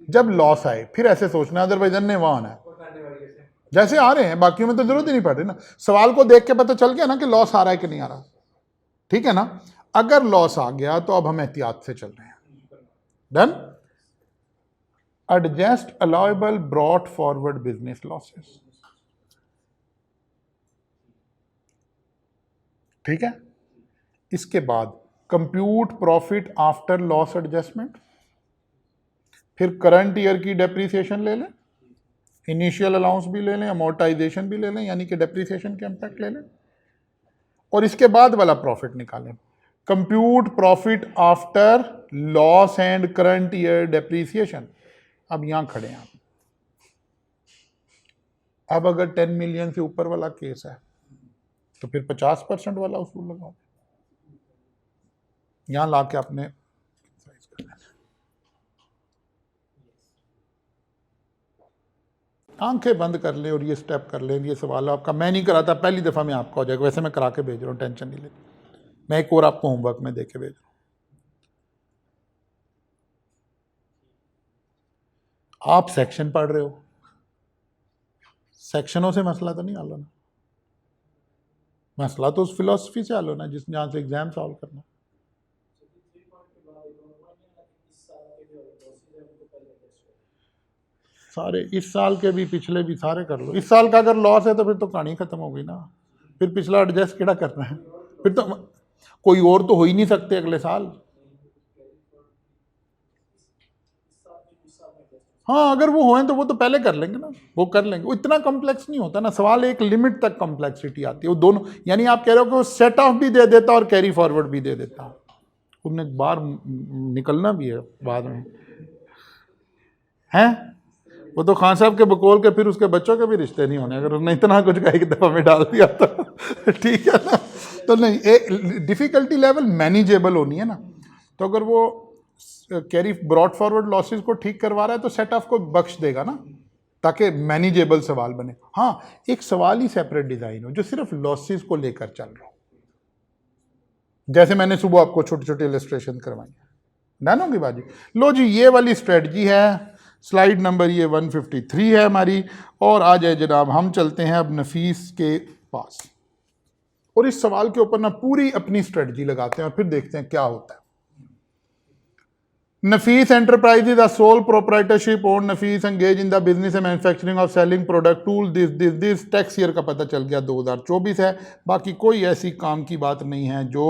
Speaker 1: जब लॉस आए फिर ऐसे सोचना, अदरवाइज अन्य वहां आना है। जैसे आ रहे हैं बाकियों में तो जरूरत ही नहीं पड़ रही ना। सवाल को देख के पता चल गया ना कि लॉस आ रहा है कि नहीं आ रहा, ठीक है ना। अगर लॉस आ गया तो अब हम एहतियात से चल रहे हैं। Done. Adjust allowable brought forward business losses, ठीक है। इसके बाद compute profit after loss adjustment, फिर करंट ईयर की डेप्रीसिएशन ले लें, इनिशियल अलाउंस भी ले लें, अमोर्टाइजेशन भी ले लें, यानी कि डेप्रीसिएशन के इम्पैक्ट ले लें, और इसके बाद वाला प्रॉफिट निकालें। Compute profit after loss and current year depreciation. अब यहां खड़े हैं आप, अब अगर 10 मिलियन से ऊपर वाला केस है तो फिर 50% वाला उसूल लगाओ। यहां लाके आपने आंखें बंद कर लें और ये स्टेप कर लें। ये सवाल आपका मैं नहीं कराता, पहली दफ़ा में आपका हो जाएगा, वैसे मैं करा के भेज रहा हूँ, टेंशन नहीं लेते। मैं एक और आपको होमवर्क में दे के भेज रहा हूँ। आप सेक्शन पढ़ रहे हो, सेक्शनों से मसला तो नहीं हल होना, मसला तो उस फिलॉसफी से हल होना जिस जहाँ से एग्जाम सॉल्व करना। सारे इस साल के भी पिछले भी सारे कर लो। इस साल का अगर लॉस है तो फिर तो कहानी खत्म हो गई ना, फिर पिछला एडजस्ट केड़ा करना है, फिर तो कोई और तो हो ही नहीं सकते अगले साल। हाँ अगर वो होए तो वो तो पहले कर लेंगे ना, वो कर लेंगे, वो इतना कॉम्प्लेक्स नहीं होता ना सवाल, एक लिमिट तक कॉम्प्लेक्सिटी आती है वो दोनों। यानी आप कह रहे हो कि वो सेट ऑफ भी दे देता और कैरी फॉरवर्ड भी दे देता, उन्हें बाहर निकलना भी है बाद में, हैं वो तो खान साहब के बकौल के फिर उसके बच्चों के भी रिश्ते नहीं होने अगर उसने इतना कुछ का एक दफ़ा में डाल दिया तो ठीक है ना। तो नहीं, एक डिफ़िकल्टी लेवल मैनेजेबल होनी है ना। तो अगर वो कैरी ब्रॉड फॉरवर्ड लॉसेस को ठीक करवा रहा है तो सेट ऑफ को बख्श देगा ना, ताकि मैनेजेबल सवाल बने। हाँ एक सवाल ही सेपरेट डिज़ाइन हो जो सिर्फ लॉसेस को लेकर चल रहा हो, जैसे मैंने सुबह आपको छोटे छोटे इलस्ट्रेशन करवाई। डन होगी बाजी। लो जी ये वाली स्ट्रेटजी है, स्लाइड नंबर ये 153 है हमारी। और आ जाए जनाब, हम चलते हैं अब नफीस के पास और इस सवाल के ऊपर ना पूरी अपनी स्ट्रेटजी लगाते हैं और फिर देखते हैं क्या होता है। Nafees Enterprises, a sole proprietorship owned Nafees engaged in the business and manufacturing of selling product tool this tax year का पता चल गया 2024 है। बाकी कोई ऐसी काम की बात नहीं है जो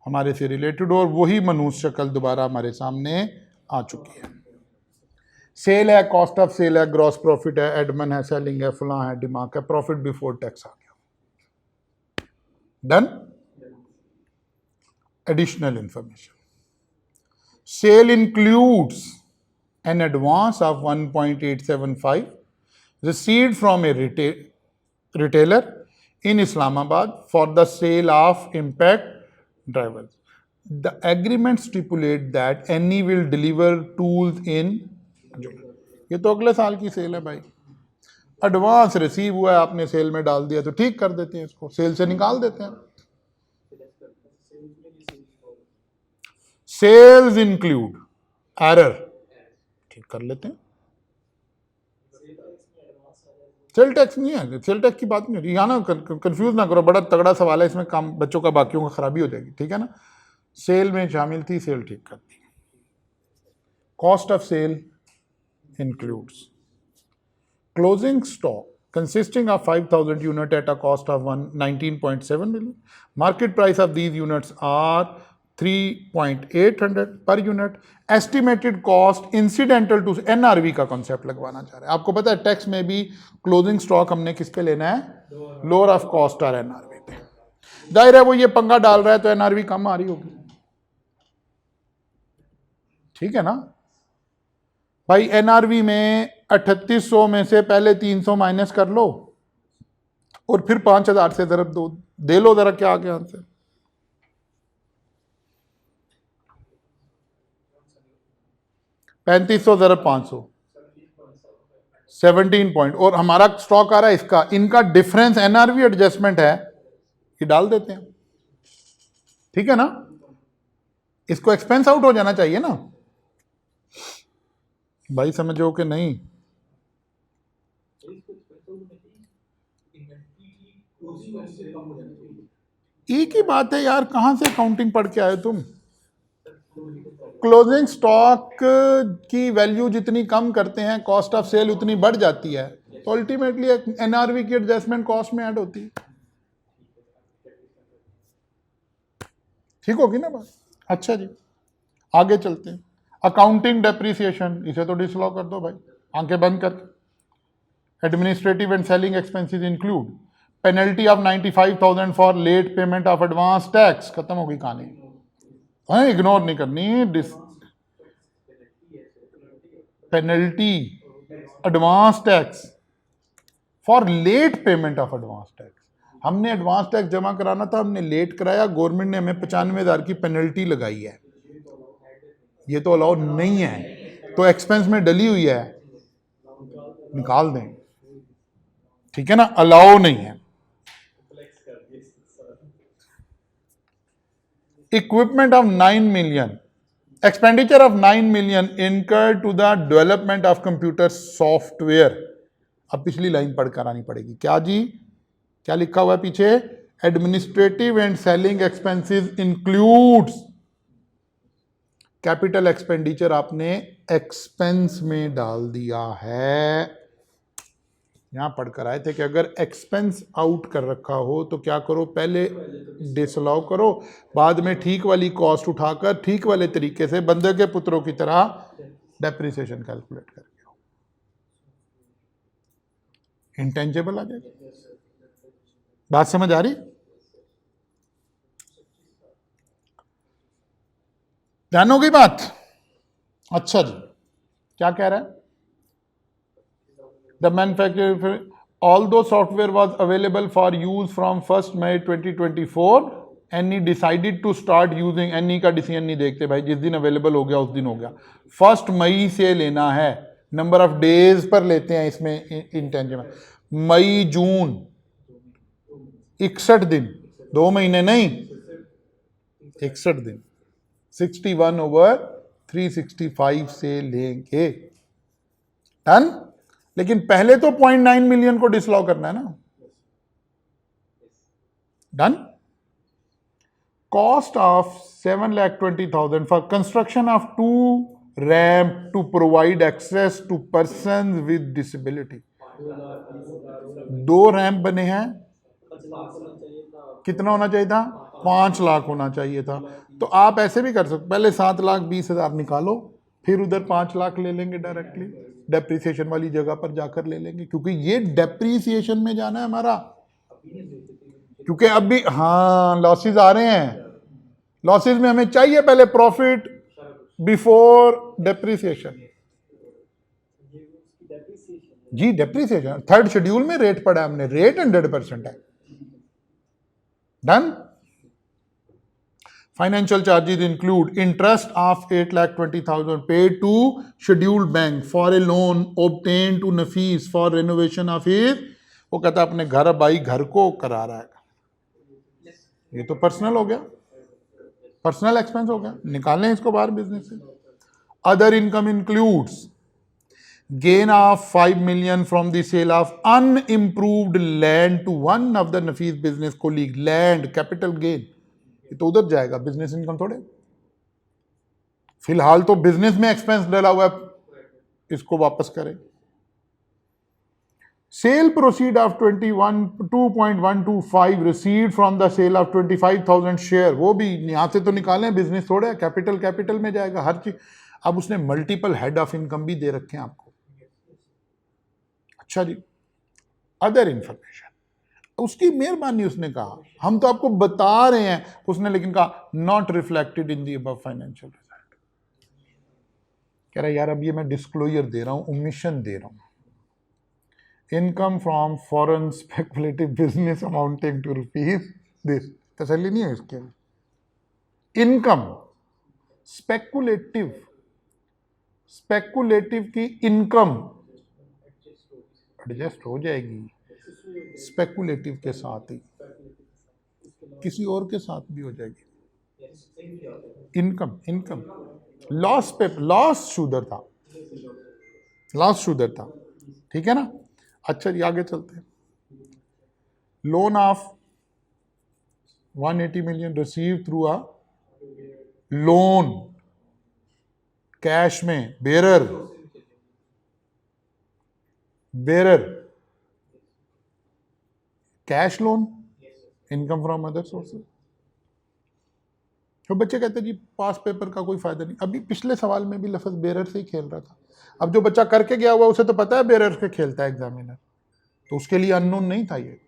Speaker 1: हमारे से रिलेटेड हो, और वही मनूस शक्ल दोबारा हमारे सामने आ चुकी है। सेल है, कॉस्ट ऑफ सेल है, ग्रॉस प्रॉफिट है, एडमन है, सेलिंग है, फलां है, डिमार्क है, प्रॉफिट बिफोर टैक्स आ गया। Done. Additional information, sale includes an advance of 1.875 received from a retailer in Islamabad for the sale of impact drivers. The agreement stipulates that NE will deliver tools in July. ये तो अगले साल की cell है भाई, advance receive हुआ है, आपने सेल में डाल दिया तो ठीक कर देते हैं, इसको सेल से निकाल देते हैं। सेल्स इंक्लूड एरर, ठीक कर लेते हैं। सेल टैक्स नहीं है, सेल टैक्स की बात नहीं होती यहाँ ना, कंफ्यूज ना करो, बड़ा तगड़ा सवाल है इसमें, काम बच्चों का बाकियों का खराबी हो जाएगी, ठीक है ना। सेल में शामिल थी, सेल ठीक कर दी। Cost of sale includes closing stock consisting of 5,000 units at a cost of 19.7 million. Market price of these units are 3.800 per unit. Estimated cost incidental to NRV का कॉन्सेप्ट लगवाना चाह रहे हैं। आपको पता है टैक्स में भी क्लोजिंग स्टॉक हमने किस पे लेना है, लोअर ऑफ कॉस्ट और एनआरवी पे। जाहिर है वो ये पंगा डाल रहा है तो एनआरवी कम आ रही होगी, ठीक है ना भाई। एनआरवी में 3800 में से पहले 300 माइनस कर लो और फिर 5000 से जरा दे लो, जरा क्या आ गया आंसर। $3500 जरा 500, 17 पॉइंट, और हमारा स्टॉक आ रहा है इसका, इनका डिफरेंस एनआरवी एडजस्टमेंट है, ये डाल देते हैं, ठीक है ना। इसको एक्सपेंस आउट हो जाना चाहिए ना भाई, समझो कि नहीं। एक ही बात है यार, कहां से अकाउंटिंग पढ़ के आए तुम। क्लोजिंग स्टॉक की वैल्यू जितनी कम करते हैं कॉस्ट ऑफ सेल उतनी बढ़ जाती है, तो अल्टीमेटली एनआरवी की एडजस्टमेंट कॉस्ट में ऐड होती है, ठीक होगी ना बात? अच्छा जी, आगे चलते हैं। अकाउंटिंग डेप्रिसिएशन, इसे तो डिसलॉ कर दो भाई, आंखें बंद करके। Administrative and selling expenses include penalty of 95,000 for late payment of advance tax, खत्म हो गई कहानी। हाँ, इग्नोर नहीं करनी। Penalty advance tax for late payment of advance tax, हमने एडवांस टैक्स जमा कराना था, हमने लेट कराया, गवर्नमेंट ने हमें 95,000 की पेनल्टी लगाई है, ये तो अलाउ नहीं है, तो एक्सपेंस में डली हुई है, निकाल दें, ठीक है ना, अलाउ नहीं है। Equipment of 9 million, expenditure of 9 million incurred to the development of computer software. अब पिछली लाइन पढ़कर आनी पड़ेगी, क्या जी, क्या लिखा हुआ है पीछे? Administrative and selling expenses includes, capital expenditure आपने एक्सपेंस में डाल दिया है। यहां पढ़कर आए थे कि अगर एक्सपेंस आउट कर रखा हो तो क्या करो, पहले डिसअलाउ करो, बाद में ठीक वाली कॉस्ट उठाकर ठीक वाले तरीके से बंदे के पुत्रों की तरह डेप्रिसिएशन कैलकुलेट करके इंटेंजिबल आ जाएगा। बात समझ आ रही? ध्यान हो गई बात? अच्छा जी, क्या कह रहा है? The manufacture although software was available for use from 1 May 2024, Annie decided to start using, Annie का डिसीजन नहीं देखते भाई, जिस दिन अवेलेबल हो गया उस दिन हो गया, 1 मई से लेना है, नंबर ऑफ डेज पर लेते हैं इसमें इंटेंजिबल, मई जून 61 दिन, 2 महीने नहीं, 61 दिन, 61/365 से लेंगे, डन। लेकिन पहले तो 0.9 मिलियन को डिसलॉ करना है ना, done. Cost of 7,20,000 for construction of 2 ramp to provide access to person with disability, 2 ramp बने हैं, कितना होना चाहिए था? 5 लाख होना चाहिए था। तो आप ऐसे भी कर सकते, पहले 7,20,000 निकालो, फिर उधर 5 लाख ले लेंगे डायरेक्टली, डेप्रीसिएशन वाली जगह पर जाकर ले लेंगे, क्योंकि ये डेप्रीसिएशन में जाना है हमारा, क्योंकि अब भी हाँ लॉसेस आ रहे हैं, लॉसेस में हमें चाहिए पहले प्रॉफिट बिफोर डेप्रीसिएशन। जी डेप्रीसिएशन 3rd शेड्यूल में रेट पड़ा है हमने, रेट 100% है, done. Financial charges include interest of 8,20,000 paid to scheduled bank for a loan obtained to Nafis for renovation of his, वो कहता है अपने घर, भाई घर को करा रहा है, ये तो पर्सनल हो गया, पर्सनल एक्सपेंस हो गया, निकालें इसको बाहर बिजनेस से। Other income includes gain of 5 million from the sale of unimproved land to one of the Nafis business colleague, land capital gain, ये तो उधर जाएगा, बिजनेस इनकम थोड़े, फिलहाल तो बिजनेस में एक्सपेंस डाला हुआ है, इसको वापस करें। Sale proceed of 2.125 received from the sale of 25,000 share, वो भी यहां से तो निकालें, बिजनेस थोड़े, कैपिटल में जाएगा हर चीज। अब उसने मल्टीपल हेड ऑफ इनकम भी दे रखे हैं आपको। अच्छा जी, अदर इंफॉर्मेशन, उसकी मेहरबानी, उसने कहा हम तो आपको बता रहे हैं, उसने लेकिन कहा not reflected in the above financial result. कह रहा है यार अब ये मैं डिस्क्लोजर दे रहा हूं, ओमिशन दे रहा हूं। Income from foreign speculative business amounting to rupees this, तसल्ली नहीं है इसके। इनकम स्पेकुलेटिव की इनकम एडजस्ट हो जाएगी, स्पेकुलेटिव के साथ ही किसी और के साथ भी हो जाएगी। इनकम लॉस पे, लॉस शुदर था, ठीक है ना। अच्छा जी, आगे चलते हैं। Loan of 180 million receive through a loan, cash में, bearer cash loan, income from other sources. तो बच्चे कहते हैं जी पास पेपर का कोई फायदा नहीं। अभी पिछले सवाल में भी लफ्ज बेरर से ही खेल रहा था। अब जो बच्चा करके गया हुआ उसे तो पता है बेरर से खेलता है एग्जामिनर, तो उसके लिए अननोन नहीं था ये।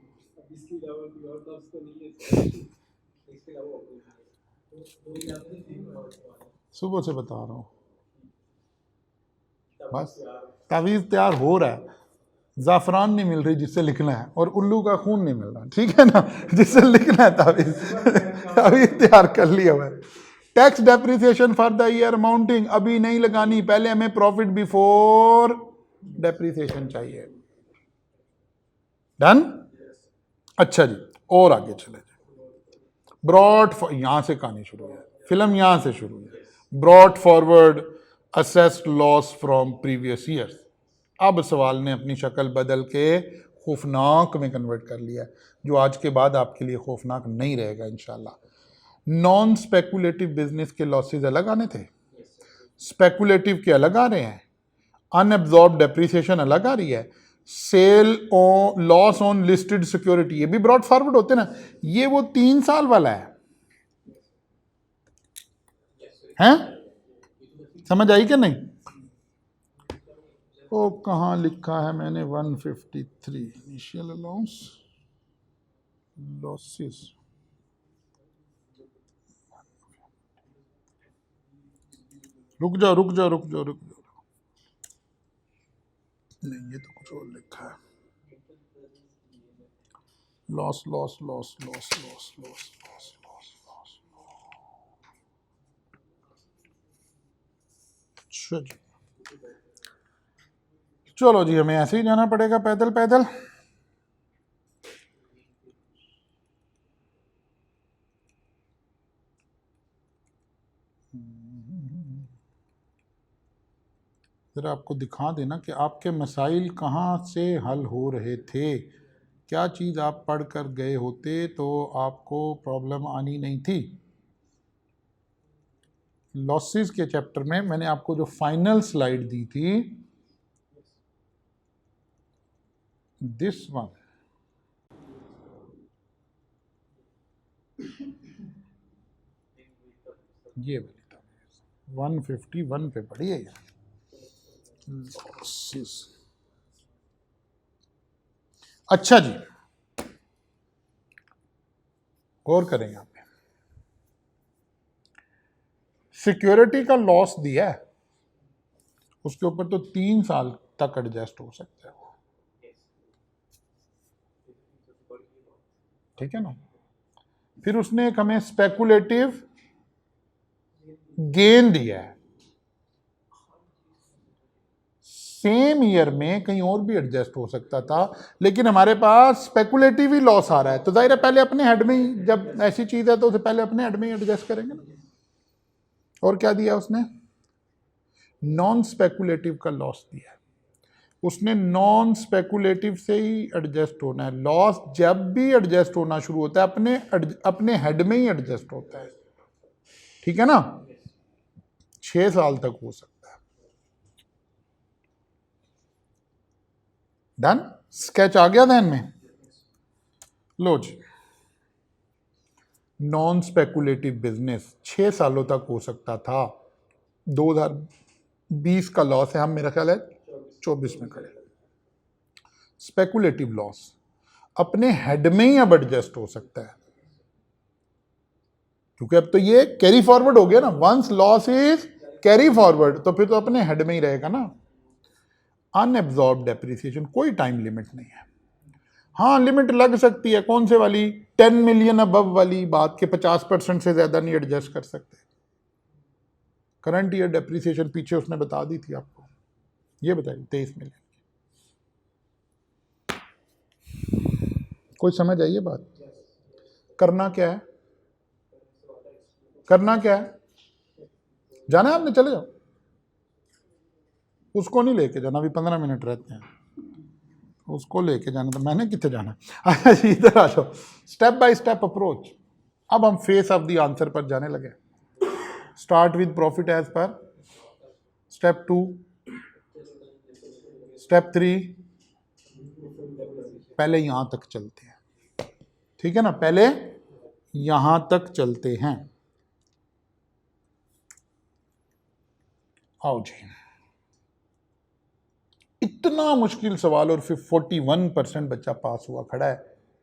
Speaker 1: सुबह से बता रहा हूँ, बस तावीज़ तैयार हो रहा है। ज़ाफ़रान नहीं मिल रही जिससे लिखना है, और उल्लू का खून नहीं मिल रहा, ठीक है ना, जिससे लिखना है तावीज़ तावीज़ तैयार कर लिया हुआ है। Tax depreciation for the year amounting अभी नहीं लगानी, पहले हमें प्रॉफिट बिफोर डेप्रिसिएशन चाहिए। डन। अच्छा जी, और आगे चले जाए। ब्रॉड, यहां से कहानी शुरू है, फिल्म यहां से शुरू है। Brought forward assessed loss from previous years. अब सवाल ने अपनी शक्ल बदल के खौफनाक में कन्वर्ट कर लिया है, जो आज के बाद आपके लिए खौफनाक नहीं रहेगा इंशाल्लाह। नॉन स्पेकुलेटिव बिजनेस के लॉसेज अलग आने थे, स्पेकुलेटिव के अलग आ रहे हैं, अनएब्जॉर्ब डेप्रिसिएशन अलग आ रही है, sale on loss on listed security ये भी ब्रॉड फॉरवर्ड होते ना। ये वो 3 साल वाला है, हैं? समझ आई क्या नहीं? ओ कहाँ लिखा है मैंने 153 इनिशियल अलाउंस लॉसेस। रुक जाओ रुक जाओ रुक जाओ रुक जाओ, नहीं ये तो कुछ और लिखा है। Loss loss loss loss loss loss loss loss loss. अच्छा जी, चलो जी, हमें ऐसे ही जाना पड़ेगा पैदल पैदल। जरा आपको दिखा देना कि आपके मसाइल कहाँ से हल हो रहे थे, क्या चीज़ आप पढ़ कर गए होते तो आपको प्रॉब्लम आनी नहीं थी। लॉसेस के चैप्टर में मैंने आपको जो फाइनल स्लाइड दी थी, दिस वन, ये वाली था 151 पे पढ़ी है यार लॉसेस। अच्छा जी, गौर करें यहाँ पे, सिक्योरिटी का लॉस दिया है, उसके ऊपर तो 3 साल तक एडजस्ट हो सकता है वो, ठीक है ना। फिर उसने एक हमें स्पेकुलेटिव गेन दिया है, सेम ईयर में कहीं और भी एडजस्ट हो सकता था, लेकिन हमारे पास स्पेकुलेटिव ही लॉस आ रहा है, तो जाहिर है पहले अपने हेड में ही, जब ऐसी चीज है तो उसे पहले अपने हेड में ही एडजस्ट करेंगे ना। और क्या दिया उसने? नॉन स्पेकुलेटिव का लॉस दिया है, उसने नॉन स्पेकुलेटिव से ही एडजस्ट होना है। लॉस जब भी एडजस्ट होना शुरू होता है अपने हेड में ही एडजस्ट होता है, ठीक है ना। 6 साल तक हो सकता है। डन, स्केच आ गया ध्यान में? लो जी, नॉन स्पेकुलेटिव बिजनेस 6 सालों तक हो सकता था। 2020 का लॉस है, हम मेरा ख्याल है 24 में खड़े। स्पेकुलेटिव लॉस अपने हेड में ही अब एडजस्ट हो सकता है, क्योंकि अब तो ये कैरी फॉरवर्ड हो गया ना। Once loss is carry forward, तो फिर तो अपने हेड में ही रहेगा ना। अनएब्जॉर्ब डेप्रिसिएशन कोई टाइम लिमिट नहीं है। हाँ, लिमिट लग सकती है, कौन से वाली? 10 मिलियन अबव वाली बात के 50% से ज्यादा नहीं एडजस्ट कर सकते। करंट ईयर डेप्रिसिएशन पीछे उसने बता दी थी आपको, ये बताइए 23 मिलियन। कोई समझ आई ये बात? करना क्या है? करना क्या है? जाना है आपने, चले जाओ, उसको नहीं लेके जाना, अभी 15 मिनट रहते हैं, उसको लेके जाना, तो मैंने कितने जाना। इधर आ जाओ, स्टेप बाय स्टेप अप्रोच। अब हम फेस ऑफ द आंसर पर जाने लगे। Start with profit as per step 2, step 3, पहले यहां तक चलते हैं, ठीक है ना, पहले यहां तक चलते हैं। आओ जी, इतना मुश्किल सवाल और फिर 41% बच्चा पास हुआ खड़ा है,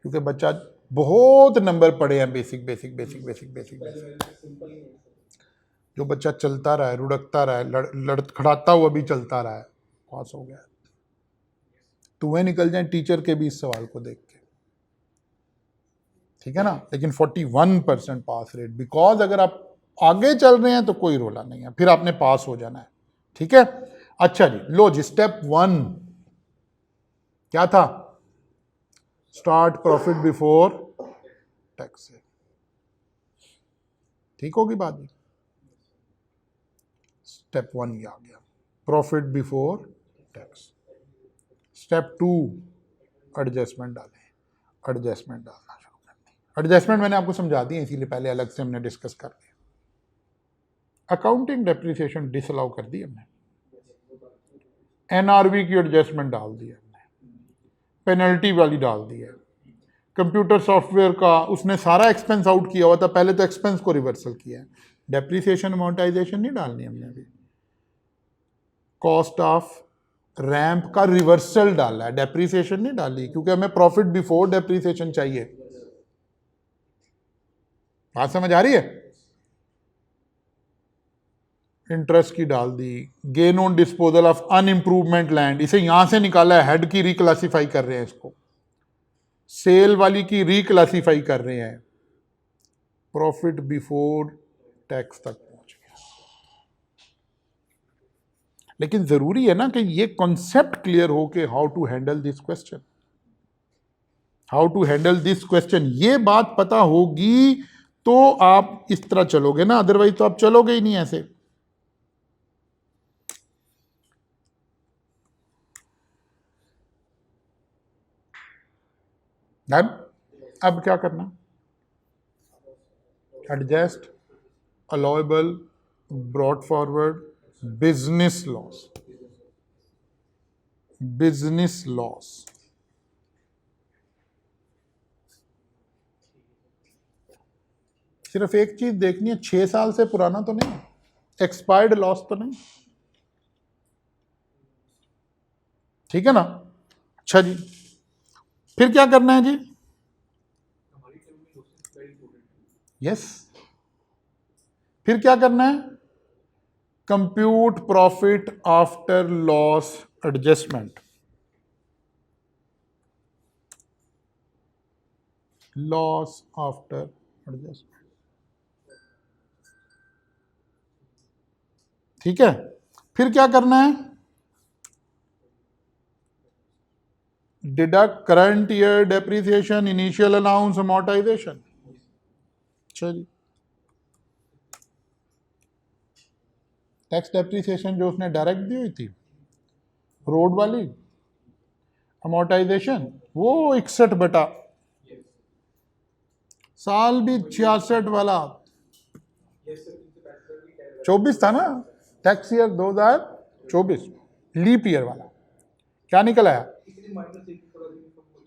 Speaker 1: क्योंकि बच्चा बहुत नंबर पड़े हैं basic basic basic basic basic basic. जो बच्चा चलता रहा है, रुड़कता रहा है, लड़खड़ाता हुआ भी चलता रहा है, पास हो गया। तुम्हें निकल जाए टीचर के भी इस सवाल को देख के, ठीक है ना। लेकिन 41% पास रेट, बिकॉज अगर आप आगे चल रहे हैं तो कोई रोला नहीं है, फिर आपने पास हो जाना है, ठीक है। अच्छा जी, लो जी, स्टेप 1 क्या था? स्टार्ट प्रॉफिट बिफोर टैक्स से, ठीक होगी बात जी। स्टेप 1 ये आ गया, profit before tax. Step 2, adjustment डालें, एडजस्टमेंट डालना शुरू कर दें। एडजस्टमेंट मैंने आपको समझा दी है, इसीलिए पहले अलग से हमने डिस्कस कर लिया। अकाउंटिंग डेप्रिसिएशन डिसअलाउ कर दी हमने, एनआरवी की एडजस्टमेंट डाल दी हमने, पेनल्टी वाली डाल दी है। कंप्यूटर सॉफ्टवेयर का उसने सारा एक्सपेंस आउट किया हुआ था, पहले तो एक्सपेंस को रिवर्सल किया है। डेप्रिसिएशन अमोर्टाइजेशन नहीं डालनी हमने अभी। कॉस्ट ऑफ रैंप का रिवर्सल डाला है, डेप्रिसिएशन नहीं डाली, क्योंकि हमें प्रॉफिट बिफोर डेप्रिसिएशन चाहिए। बात समझ आ रही है? इंटरेस्ट की डाल दी। Gain on disposal of unimprovement land, इसे यहां से निकाला है, हेड की रिक्लासीफाई कर रहे हैं इसको, सेल वाली की रिक्लासीफाई कर रहे हैं, प्रॉफिट बिफोर टैक्स तक पहुंच गया। लेकिन जरूरी है ना कि ये कॉन्सेप्ट क्लियर हो कि how to handle this question, how to handle this question, ये बात पता होगी तो आप इस तरह चलोगे ना, अदरवाइज तो आप चलोगे ही नहीं ऐसे। अब क्या करना? Adjust, allowable, brought forward, business loss, business loss. सिर्फ एक चीज देखनी है, 6 साल से पुराना तो नहीं, एक्सपायर्ड लॉस तो नहीं, ठीक है ना। अच्छा जी, फिर क्या करना है जी? यस, फिर क्या करना है? Compute profit after loss adjustment, loss after adjustment, ठीक है। फिर क्या करना है? Deduct current year depreciation, initial allowance, amortisation. अच्छा जी, टैक्स डेप्रिसिएशन जो उसने डायरेक्ट दी हुई थी रोड वाली, अमोर्टाइजेशन वो 61 बटा साल भी 66 वाला 24 था ना, टैक्स ईयर 2024 लीप ईयर वाला, क्या निकल आया?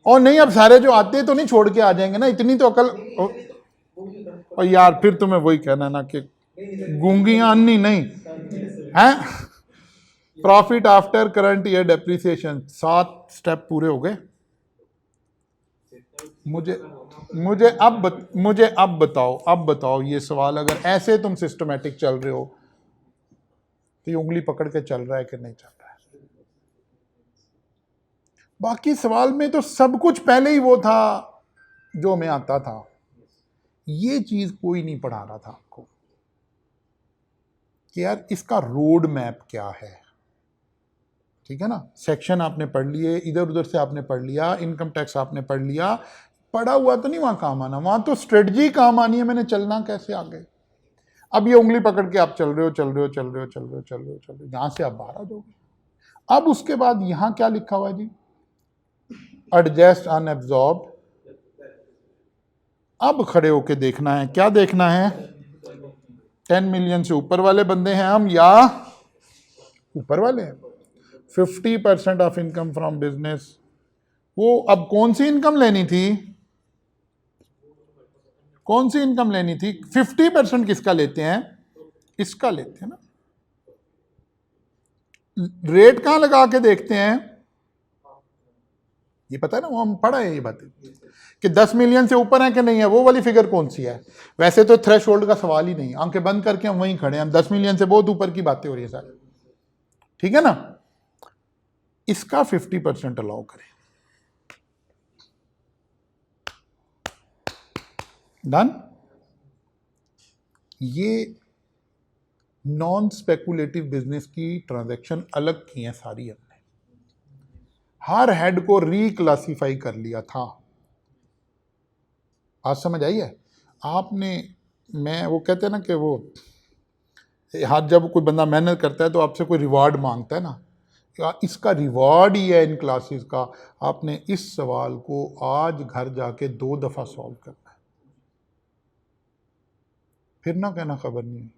Speaker 1: और नहीं, अब सारे जो आते तो नहीं छोड़ के आ जाएंगे ना, इतनी तो अकल। और यार फिर तुम्हें वही कहना ना कि गूंगियां अन्नी नहीं हैं। Profit after current year depreciation, 7 step पूरे हो गए। मुझे अब बताओ ये सवाल, अगर ऐसे तुम सिस्टमैटिक चल रहे हो तो ये उंगली पकड़ के चल रहा है कि नहीं चल रहा है? बाकी सवाल में तो सब कुछ पहले ही वो था जो हमें आता था, ये चीज कोई नहीं पढ़ा रहा था आपको कि यार इसका रोड मैप क्या है, ठीक है ना। सेक्शन आपने पढ़ लिए, इधर उधर से आपने पढ़ लिया, इनकम टैक्स आपने पढ़ लिया, पढ़ा हुआ तो नहीं वहां काम आना, वहां तो स्ट्रेटजी काम आनी है, मैंने चलना कैसे आगे। अब ये उंगली पकड़ के आप चल रहे हो, यहां से आप बाहर आ जाओगे। अब उसके बाद यहां क्या लिखा हुआ है जी? Adjust unabsorbed. अब खड़े होके देखना है, क्या देखना है? 10 मिलियन से ऊपर वाले बंदे हैं हम या ऊपर वाले हैं? 50% ऑफ इनकम फ्रॉम बिजनेस, वो अब कौन सी इनकम लेनी थी? कौन सी इनकम लेनी थी? 50% किसका लेते हैं? इसका लेते हैं ना। रेट कहां लगा के देखते हैं, ये पता है ना, वो हम पढ़ा है ये बातें कि 10 मिलियन से ऊपर है कि नहीं है, वो वाली फिगर कौन सी है। वैसे तो थ्रेश होल्ड का सवाल ही नहीं, आंखें बंद करके हम वहीं खड़े हैं, 10 मिलियन से बहुत ऊपर की बातें हो रही है सर, ठीक है ना। इसका 50% अलाउ करें, डन। ये नॉन स्पेकुलेटिव बिजनेस की ट्रांजैक्शन अलग की हैं सारी, हमने हर हेड को रिक्लासिफाई कर लिया था। आज समझ आई है आपने। मैं वो कहते हैं ना कि वो हाथ, जब कोई बंदा मेहनत करता है तो आपसे कोई रिवार्ड मांगता है ना, इसका रिवार्ड ही है इन क्लासेस का, आपने इस सवाल को आज घर जाके 2 दफा सॉल्व करना है, फिर ना कहना खबर नहीं।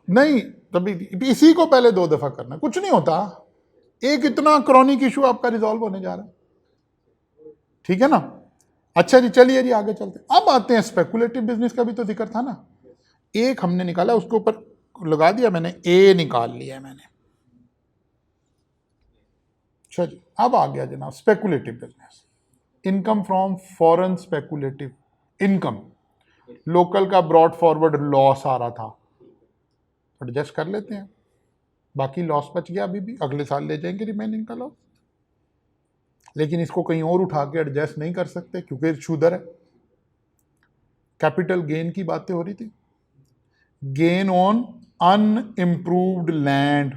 Speaker 1: नहीं, तभी इसी को पहले 2 दफा करना, कुछ नहीं होता, एक इतना क्रॉनिक इशू आपका रिजॉल्व होने जा रहा है, ठीक है ना। अच्छा जी, चलिए जी आगे चलते हैं। अब आते हैं स्पेकुलेटिव बिजनेस का भी तो जिक्र था ना, एक हमने निकाला, उसके ऊपर लगा दिया मैंने, ए निकाल लिया मैंने। अच्छा जी, अब आ गया जनाब speculative business, income from foreign speculative income, local का ब्रॉड फॉरवर्ड लॉस आ रहा था, एडजस्ट कर लेते हैं, बाकी लॉस बच गया, अभी भी अगले साल ले जाएंगे रिमेनिंग का लॉस, लेकिन इसको कहीं और उठा के एडजस्ट नहीं कर सकते क्योंकि शुदर है। कैपिटल गेन की बातें हो रही थी, gain on unimproved land,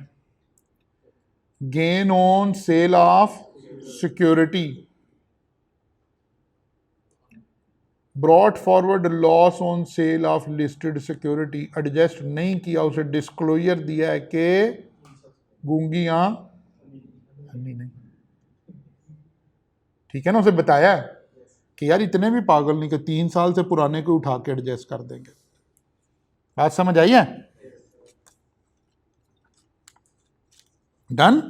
Speaker 1: gain on sale of security, brought forward loss on sale of listed security, adjust नहीं किया, उसे डिस्क्लोजर दिया है कि गूंगी अन्नी नहीं, ठीक है ना, उसे बताया है कि यार इतने भी पागल नहीं कि 3 साल से पुराने को उठा के एडजस्ट कर देंगे। बात समझ आई है, डन।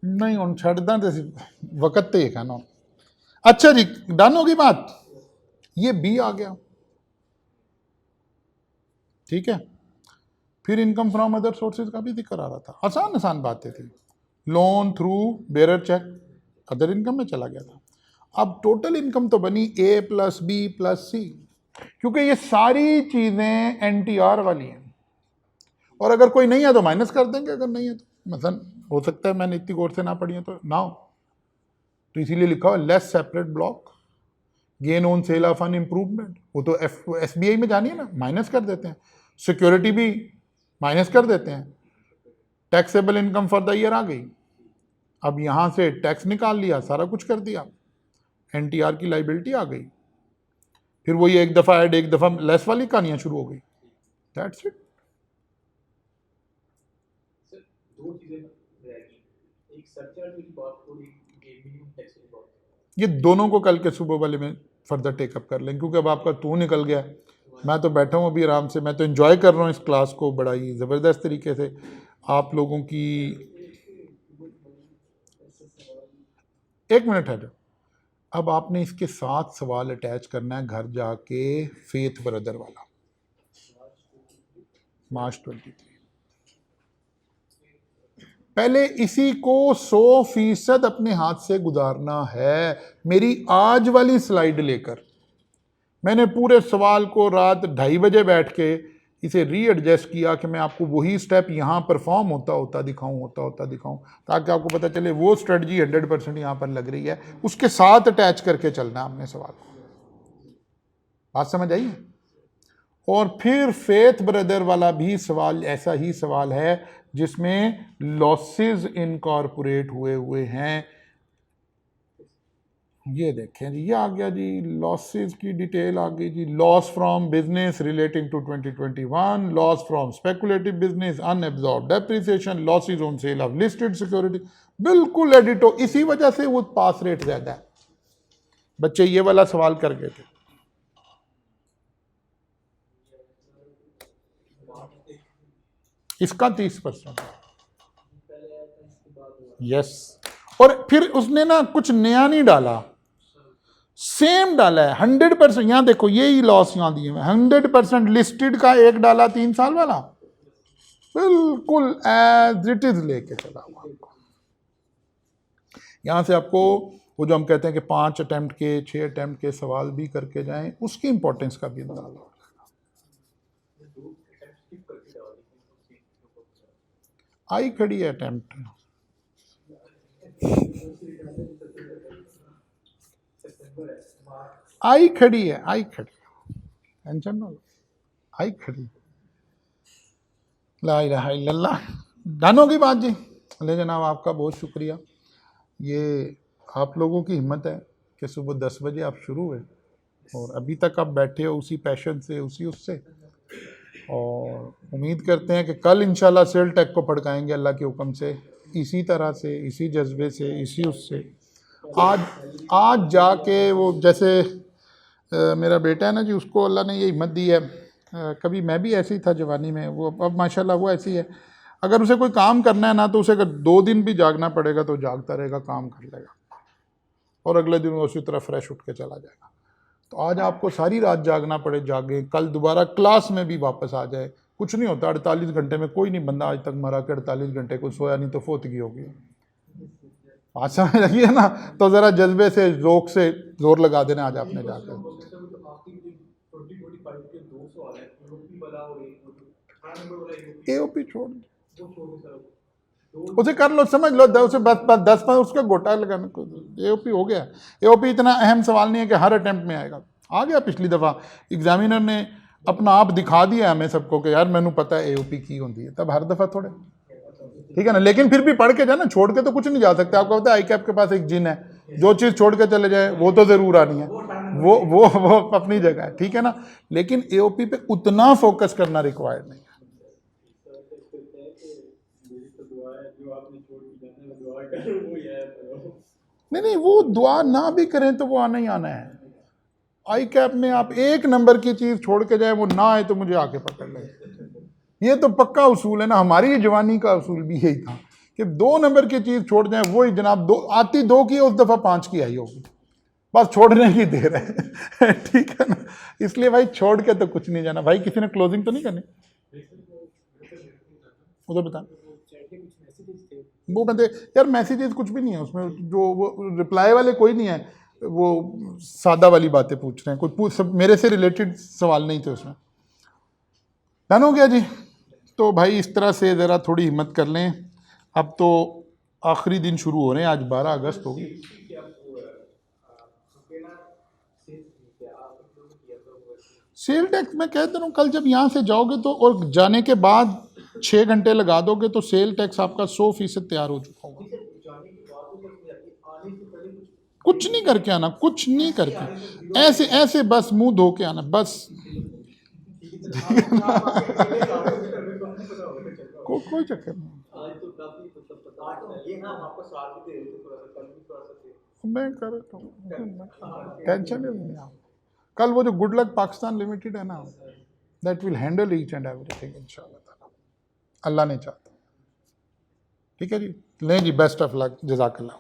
Speaker 1: नहीं उन छड़ दें तो वक्त तो ये कहना। अच्छा जी, डन होगी बात, ये बी आ गया, ठीक है। फिर इनकम फ्रॉम अदर सोर्सेज का भी जिक्र आ रहा था, आसान आसान बातें थी, loan through bearer check, other income में चला गया था। अब टोटल इनकम तो बनी ए प्लस बी प्लस सी, क्योंकि ये सारी चीजें एनटीआर वाली हैं, और अगर कोई नहीं है तो माइनस कर देंगे, अगर नहीं है तो मतलब हो सकता है मैंने इतनी गौर से ना पढ़ी है तो ना हो, तो इसीलिए लिखा हो less separate block, gain on sale of an improvement, वो तो एसबीआई में जानी है ना, माइनस कर देते हैं, सिक्योरिटी भी माइनस कर देते हैं, taxable income for the year आ गई, अब यहां से टैक्स निकाल लिया, सारा कुछ कर दिया, एनटीआर की लाइबिलिटी आ गई, फिर वही एक दफा ऐड एक दफा लेस वाली कहानियां शुरू हो गई, दैट्स इट। ये दोनों को कल के सुबह वाले में फर्दर टेकअप कर लें, क्योंकि अब आपका तू निकल गया, मैं तो बैठा हूँ अभी आराम से, मैं तो एंजॉय कर रहा हूँ इस क्लास को बड़ा ही ज़बरदस्त तरीके से। आप लोगों की एक मिनट है, अब आपने इसके 7 सवाल अटैच करना है घर जाके, फेथ ब्रदर वाला, मार्च 23। पहले इसी को 100% अपने हाथ से गुजारना है। मेरी आज वाली स्लाइड लेकर मैंने पूरे सवाल को रात 2:30 बजे बैठ के इसे रीएडजस्ट किया कि मैं आपको वही स्टेप यहाँ परफॉर्म होता होता दिखाऊं, ताकि आपको पता चले वो स्ट्रेटजी 100% यहाँ पर लग रही है, उसके साथ अटैच करके चलना है हमने सवाल को। बात समझ आई? और फिर फेथ ब्रदर वाला भी सवाल ऐसा ही सवाल है जिसमें लॉसेस इनकॉर्पोरेट हुए हैं। ये देखें जी, ये आ गया जी, लॉसेस की डिटेल आ गई जी, loss from business relating to 2021, loss from speculative business, unabsorbed depreciation, losses on sale of listed security, बिल्कुल एडिटो। इसी वजह से वो पास रेट ज्यादा है, बच्चे ये वाला सवाल कर गए थे। इसका 30%, यस। और फिर उसने ना कुछ नया नहीं डाला, सेम डाला है 100%। यहाँ देखो यही लॉस यहाँ दिए हुए 100% लिस्टेड का एक डाला 3 साल वाला, बिल्कुल एज इट इज लेके चला हुआ आपको। यहाँ से आपको वो जो हम कहते हैं कि 5 अटेम्प्ट के 6 अटेम्प्ट के सवाल भी करके जाएं, उसकी इंपॉर्टेंस का भी अंदाजा हो। आई खड़ी है अटेम्प्ट, आई खड़ी है, आई खड़ी, टेंशन ना लो, आई खड़ी। ला इलाहा इल्लल्लाह। डन होगी बात जी। ले जनाब आपका बहुत शुक्रिया। ये आप लोगों की हिम्मत है कि सुबह 10 बजे आप शुरू हुए और अभी तक आप बैठे हो उसी पैशन से, उसी उससे, और उम्मीद करते हैं कि कल इंशाल्लाह सेल टेक को पड़काएंगे अल्लाह के हुक्म से, इसी तरह से, इसी जज्बे से, इसी उससे। आज जाके वो जैसे मेरा बेटा है ना जी, उसको अल्लाह ने ये हिम्मत दी है। कभी मैं भी ऐसे ही था जवानी में, वो अब माशाल्लाह वो ऐसी है। अगर उसे कोई काम करना है ना, तो उसे अगर 2 दिन भी जागना पड़ेगा तो जागता रहेगा, काम कर लेगा और अगले दिन वो उसी तरह फ्रेश उठ के चला जाएगा। तो आज आपको सारी रात जागना पड़े, जागे, कल दोबारा क्लास में भी वापस आ जाए, कुछ नहीं होता। 48 घंटे में कोई नहीं बंदा आज तक मरा कि 48 घंटे को सोया नहीं तो फोतगी होगी। आज समझ लगी है ना? तो ज़रा जज्बे से, ज़ोक से जोर लगा देना आज आपने जाकर। एओपी छोड़ उसे कर लो, समझ लो, उसे बस 10 उसका गोटा लगाने को। एओपी हो गया। एओपी इतना अहम सवाल नहीं है कि हर अटेम्प्ट में आएगा। आ गया पिछली दफ़ा एग्जामिनर ने अपना आप दिखा दिया हमें सबको कि यार मैंने पता है एओपी की होती है, तब हर दफ़ा थोड़े, ठीक है ना। लेकिन फिर भी पढ़ के जाना, छोड़ के तो कुछ नहीं जा सकते। आपको पता है आई कैप के पास एक जिन है, जो चीज़ छोड़ के चले जाए वो तो ज़रूर आनी है, वो अपनी जगह है, ठीक है ना। लेकिन एओपी पे उतना फोकस करना रिक्वायर्ड नहीं है। नहीं, वो दुआ ना भी करें तो वो आना ही आना है। आई कैप में आप 1 नंबर की चीज़ छोड़ के जाए, वो ना आए तो मुझे आके पकड़ ले। ये तो पक्का उसूल है ना, हमारी जवानी का उसूल भी यही था कि 2 नंबर की चीज़ छोड़ जाए, वही जनाब 2 आती 2 की, उस दफ़ा 5 की आई होगी, बस छोड़ने की देर है। ठीक है ना। इसलिए भाई छोड़ के तो कुछ नहीं जाना। भाई किसी ने क्लोजिंग तो नहीं करनी? उधर बता। वो बंदे यार मैसेजेस कुछ भी नहीं है उसमें, जो वो रिप्लाई वाले कोई नहीं है, वो सादा वाली बातें पूछ रहे हैं, कोई सब मेरे से रिलेटेड सवाल नहीं थे उसमें। डन हो गया जी। तो भाई इस तरह से ज़रा थोड़ी हिम्मत कर लें। अब तो आखिरी दिन शुरू हो रहे हैं, आज 12 अगस्त होगी। सेल टैक्स मैं कहता हूँ कल जब यहाँ से जाओगे तो, और जाने के बाद 6 घंटे लगा दोगे तो सेल टैक्स आपका 100% तैयार हो चुका होगा। कुछ नहीं करके आना, कुछ नहीं करके, ऐसे ऐसे बस मुंह धो के आना बस। कोई चक्कर नहीं, मैं कर टेंशन नहीं है। कल वो जो गुड लक पाकिस्तान लिमिटेड है ना, that will handle each and everything इंशाल्लाह, अल्लाह ने चाहता। ठीक है जी, लें जी, बेस्ट ऑफ लक, जज़ाकल्लाह।